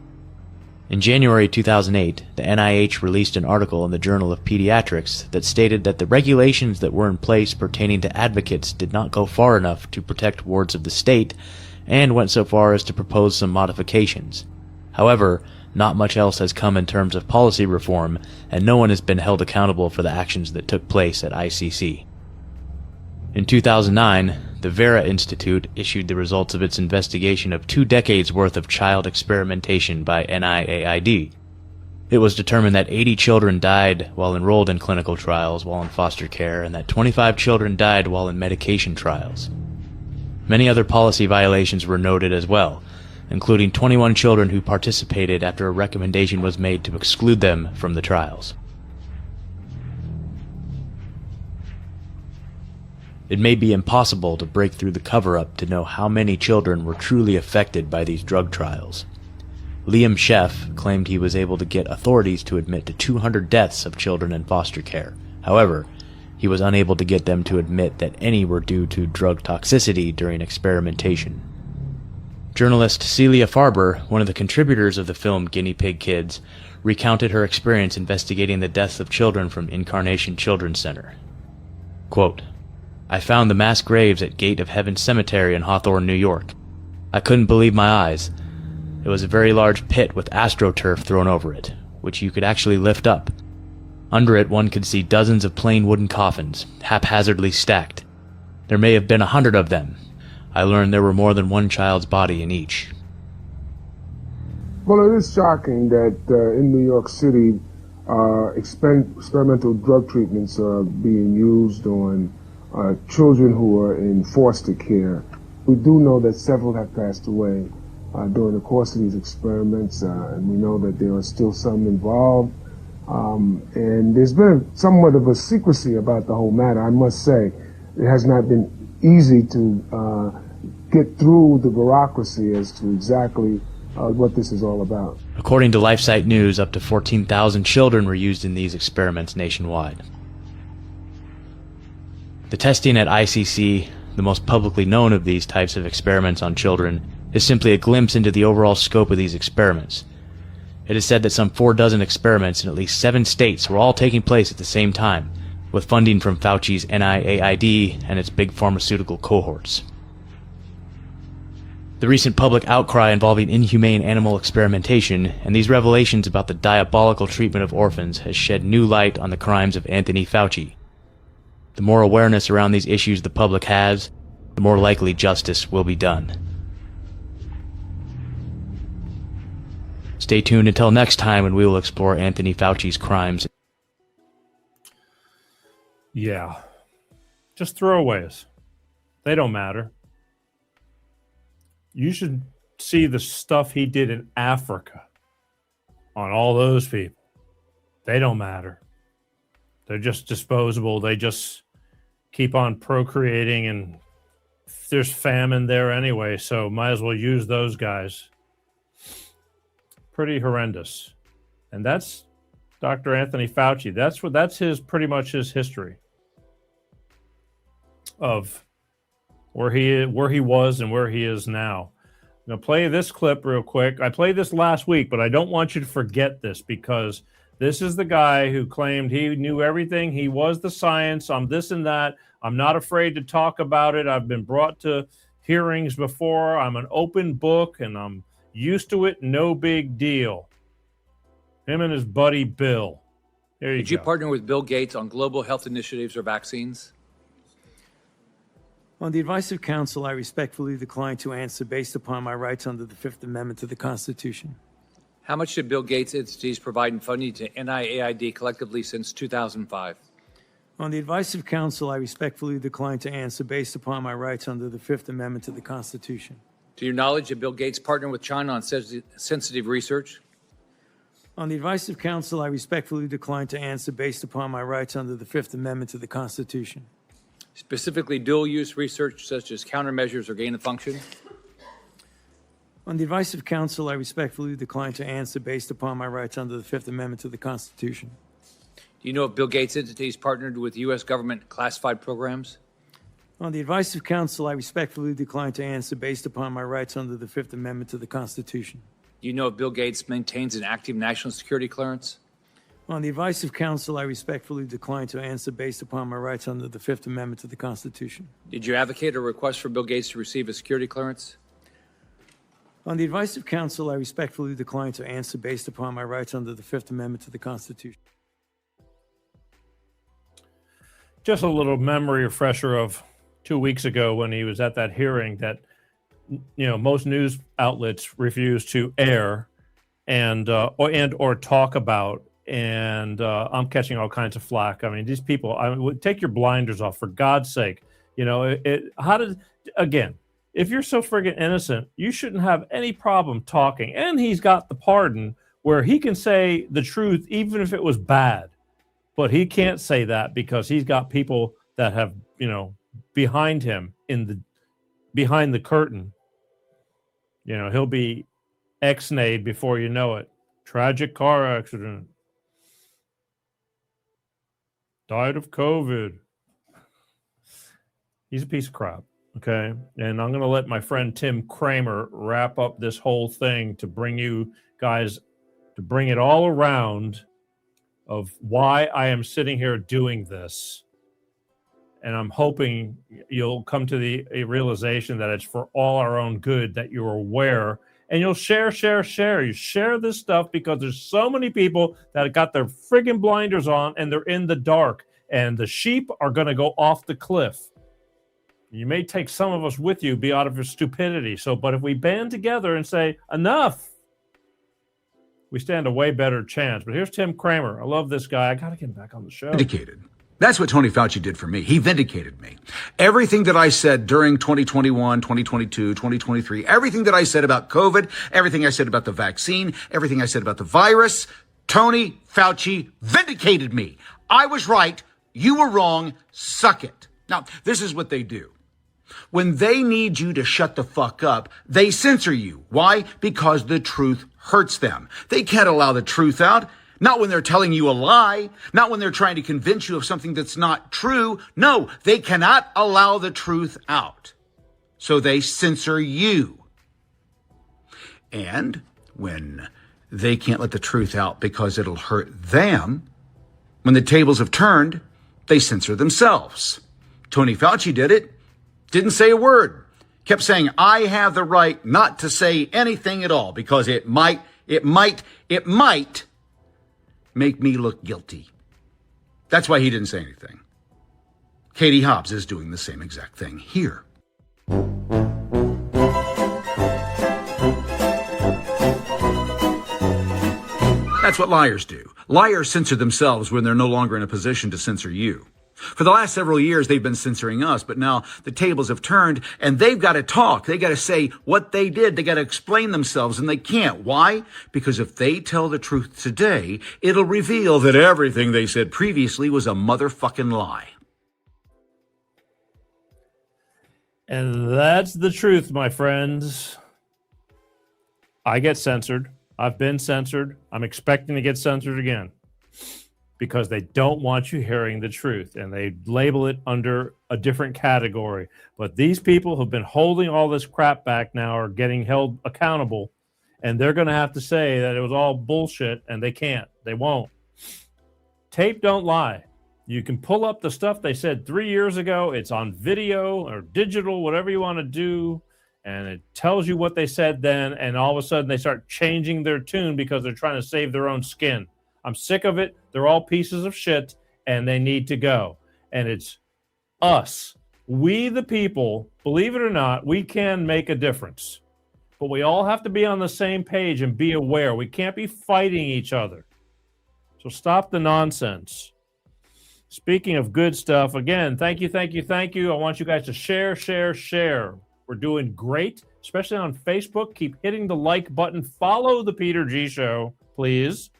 In January 2008, the NIH released an article in the Journal of Pediatrics that stated that the regulations that were in place pertaining to advocates did not go far enough to protect wards of the state, and went so far as to propose some modifications. However, not much else has come in terms of policy reform, and no one has been held accountable for the actions that took place at ICC. In 2009, the Vera Institute issued the results of its investigation of 2 decades worth of child experimentation by NIAID. It was determined that 80 children died while enrolled in clinical trials while in foster care, and that 25 children died while in medication trials. Many other policy violations were noted as well, including 21 children who participated after a recommendation was made to exclude them from the trials. It may be impossible to break through the cover-up to know how many children were truly affected by these drug trials. Liam Sheff claimed he was able to get authorities to admit to 200 deaths of children in foster care. However, he was unable to get them to admit that any were due to drug toxicity during experimentation. Journalist Celia Farber, one of the contributors of the film Guinea Pig Kids, recounted her experience investigating the deaths of children from Incarnation Children's Center. Quote, "I found the mass graves at Gate of Heaven Cemetery in Hawthorne, New York. I couldn't believe my eyes. It was a very large pit with astroturf thrown over it, which you could actually lift up. Under it one could see dozens of plain wooden coffins, haphazardly stacked. There may have been 100 of them. I learned there were more than one child's body in each." Well, it is shocking that in New York City, experimental drug treatments are being used on children who are in foster care. We do know that several have passed away during the course of these experiments, and we know that there are still some involved. And there's been somewhat of a secrecy about the whole matter, I must say. It has not been easy to get through the bureaucracy as to exactly what this is all about. According to LifeSite News, up to 14,000 children were used in these experiments nationwide. The testing at ICC, the most publicly known of these types of experiments on children, is simply a glimpse into the overall scope of these experiments. It is said that some 4 experiments in at least 7 states were all taking place at the same time, with funding from Fauci's NIAID and its big pharmaceutical cohorts. The recent public outcry involving inhumane animal experimentation and these revelations about the diabolical treatment of orphans has shed new light on the crimes of Anthony Fauci. The more awareness around these issues the public has, the more likely justice will be done. Stay tuned until next time when we will explore Anthony Fauci's crimes. Yeah. Just throwaways. They don't matter. You should see the stuff he did in Africa on all those people. They don't matter. They're just disposable. They just keep on procreating, and there's famine there anyway, so might as well use those guys. Pretty horrendous. And that's Dr. Anthony Fauci. That's his pretty much his history of where he was and where he is now. Now play this clip real quick. I played this last week, but I don't want you to forget this because this is the guy who claimed he knew everything. He was the science. I'm this and that. I'm not afraid to talk about it. I've been brought to hearings before. I'm an open book, and I'm used to it. No big deal. Him and his buddy Bill. There you Did you partner with Bill Gates on global health initiatives or vaccines? On the advice of counsel, I respectfully decline to answer based upon my rights under the Fifth Amendment to the Constitution. How much did Bill Gates entities provide in funding to NIAID collectively since 2005? On the advice of counsel, I respectfully decline to answer based upon my rights under the Fifth Amendment to the Constitution. To your knowledge, did Bill Gates partner with China on sensitive research? On the advice of counsel, I respectfully decline to answer based upon my rights under the Fifth Amendment to the Constitution. Specifically, dual-use research such as countermeasures or gain of function? On the advice of counsel, I respectfully decline to answer based upon my rights under the Fifth Amendment to the Constitution. Do you know if Bill Gates' entities partnered with U.S. government classified programs? On the advice of counsel, I respectfully decline to answer based upon my rights under the Fifth Amendment to the Constitution. Do you know if Bill Gates maintains an active national security clearance? On the advice of counsel, I respectfully decline to answer based upon my rights under the Fifth Amendment to the Constitution. Did you advocate a request for Bill Gates to receive a security clearance? On the advice of counsel, I respectfully decline to answer based upon my rights under the Fifth Amendment to the Constitution. Just a little memory refresher of 2 weeks ago when he was at that hearing that, you know, most news outlets refuse to air and or talk about. And I'm catching all kinds of flack. I mean, these people, take your blinders off, for God's sake. You know, again, if you're so friggin' innocent, you shouldn't have any problem talking. And he's got the pardon where he can say the truth, even if it was bad. But he can't say that because he's got people that have, you know, behind him behind the curtain. You know, he'll be ex-nayed before you know it. Tragic car accident. Died of COVID. He's a piece of crap, okay? And I'm going to let my friend Tim Kramer wrap up this whole thing to bring you guys, to bring it all around of why I am sitting here doing this. And I'm hoping you'll come to the realization that it's for all our own good, that you're aware. And you'll share. You share this stuff because there's so many people that have got their friggin' blinders on and they're in the dark. And the sheep are going to go off the cliff. You may take some of us with you, be out of your stupidity. But if we band together and say, enough, we stand a way better chance. But here's Tim Kramer. I love this guy. I got to get him back on the show. Vindicated. That's what Tony Fauci did for me. He vindicated me. Everything that I said during 2021, 2022, 2023, everything that I said about COVID, everything I said about the vaccine, everything I said about the virus, Tony Fauci vindicated me. I was right. You were wrong. Suck it. Now, this is what they do. When they need you to shut the fuck up, they censor you. Why? Because the truth hurts them. They can't allow the truth out. Not when they're telling you a lie. Not when they're trying to convince you of something that's not true. No, they cannot allow the truth out. So they censor you. And when they can't let the truth out because it'll hurt them, when the tables have turned, they censor themselves. Tony Fauci did it. Didn't say a word. Kept saying, I have the right not to say anything at all because it might make me look guilty. That's why he didn't say anything. Katie Hobbs is doing the same exact thing here. That's what liars do. Liars censor themselves when they're no longer in a position to censor you. For the last several years, they've been censoring us, but now the tables have turned and they've got to talk. They got to say what they did. They got to explain themselves, and they can't. Why? Because if they tell the truth today, it'll reveal that everything they said previously was a motherfucking lie. And that's the truth, my friends. I get censored. I've been censored. I'm expecting to get censored again. because they don't want you hearing the truth, and they label it under a different category. But these people who've been holding all this crap back now are getting held accountable, and they're going to have to say that it was all bullshit, and they can't. They won't. Tape don't lie. You can pull up the stuff they said 3 years ago. It's on video or digital, whatever you want to do, and it tells you what they said then, and all of a sudden they start changing their tune because they're trying to save their own skin. I'm sick of it. They're all pieces of shit, and they need to go. And it's us. We, the people, believe it or not, we can make a difference. But we all have to be on the same page and be aware. We can't be fighting each other. So stop the nonsense. Speaking of good stuff, again, thank you. I want you guys to share. We're doing great, especially on Facebook. Keep hitting the like button. Follow the Peter G Show, please.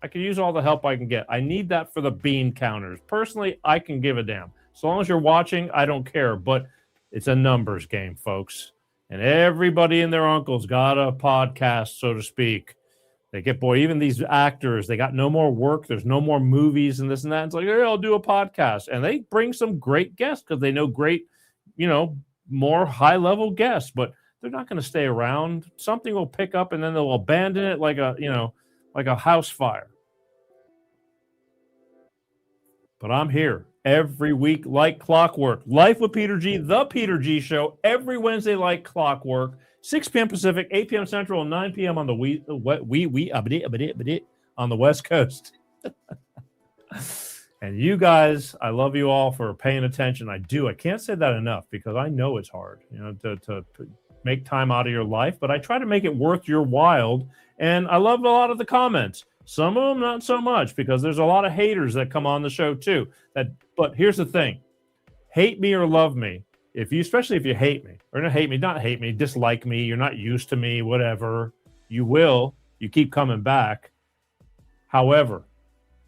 I can use all the help I can get. I need that for the bean counters. Personally, I can give a damn. As long as you're watching, I don't care. But it's a numbers game, folks. And everybody and their uncle's got a podcast, so to speak. They get, boy, even these actors, they got no more work. There's no more movies and this and that. It's like, hey, I'll do a podcast. And they bring some great guests because they know great, more high-level guests. But they're not going to stay around. Something will pick up and then they'll abandon it like a house fire. But I'm here every week like clockwork. Life with Peter G, the Peter G Show, every Wednesday like clockwork, 6 p.m. Pacific, 8 p.m. Central, and 9 p.m. on the on the West Coast. And you guys, I love you all for paying attention. I do. I can't say that enough because I know it's hard, to make time out of your life, but I try to make it worth your while. And I love a lot of the comments. Some of them not so much because there's a lot of haters that come on the show too. But here's the thing. Hate me or love me. Especially if you hate me. Or not hate me, dislike me, you're not used to me, whatever. You will. You keep coming back. However,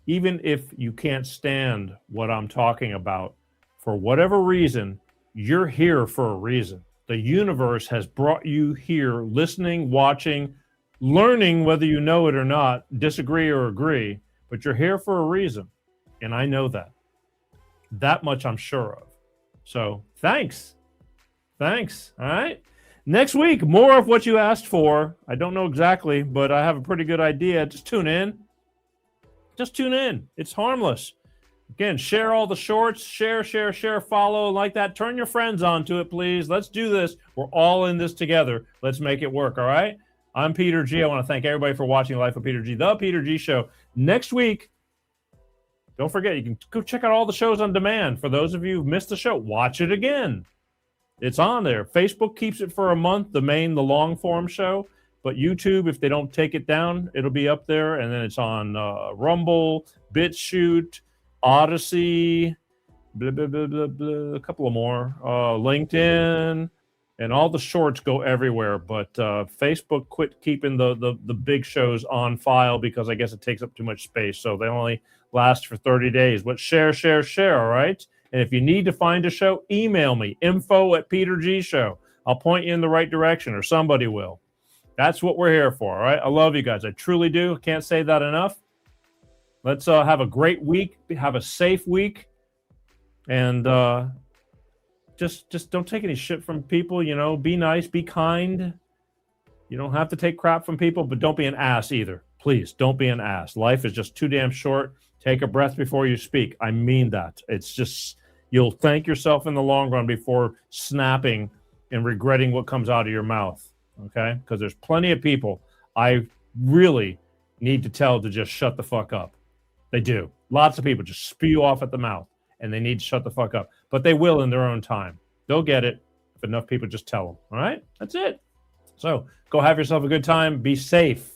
even if you can't stand what I'm talking about, for whatever reason, you're here for a reason. The universe has brought you here listening, watching, learning, whether you know it or not, disagree or agree, but you're here for a reason. And I know that. That much I'm sure of. So thanks. All right. Next week, more of what you asked for. I don't know exactly, but I have a pretty good idea. Just tune in. It's harmless. Again, share all the shorts. Share, follow, like that. Turn your friends onto it, please. Let's do this. We're all in this together. Let's make it work, all right? I'm Peter G. I want to thank everybody for watching Life of Peter G, the Peter G Show. Next week, don't forget, you can go check out all the shows on demand. For those of you who've missed the show, watch it again. It's on there. Facebook keeps it for a month, the long form show. But YouTube, if they don't take it down, it'll be up there. And then it's on Rumble, BitChute, Odyssey, a couple of more, LinkedIn. And all the shorts go everywhere, but Facebook quit keeping the big shows on file because I guess it takes up too much space. So they only last for 30 days. But share, all right? And if you need to find a show, email me, info@PeterG Show. I'll point you in the right direction, or somebody will. That's what we're here for, all right? I love you guys. I truly do. Can't say that enough. Let's have a great week. Have a safe week. And just don't take any shit from people, be nice, be kind. You don't have to take crap from people, but don't be an ass either. Please, don't be an ass. Life is just too damn short. Take a breath before you speak. I mean that. It's just, you'll thank yourself in the long run before snapping and regretting what comes out of your mouth, okay? Because there's plenty of people I really need to tell to just shut the fuck up. They do. Lots of people just spew off at the mouth, and they need to shut the fuck up. But they will in their own time. They'll get it if enough people just tell them. All right? That's it. So go have yourself a good time. Be safe.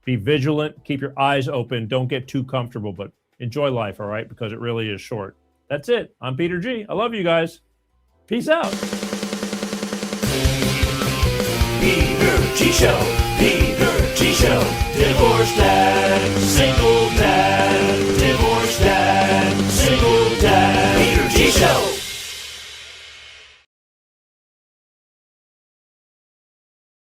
Be vigilant. Keep your eyes open. Don't get too comfortable, but enjoy life, all right? Because it really is short. That's it. I'm Peter G. I love you guys. Peace out. Peter G Show. Peter G Show. Divorced dad. Single dad. Divorced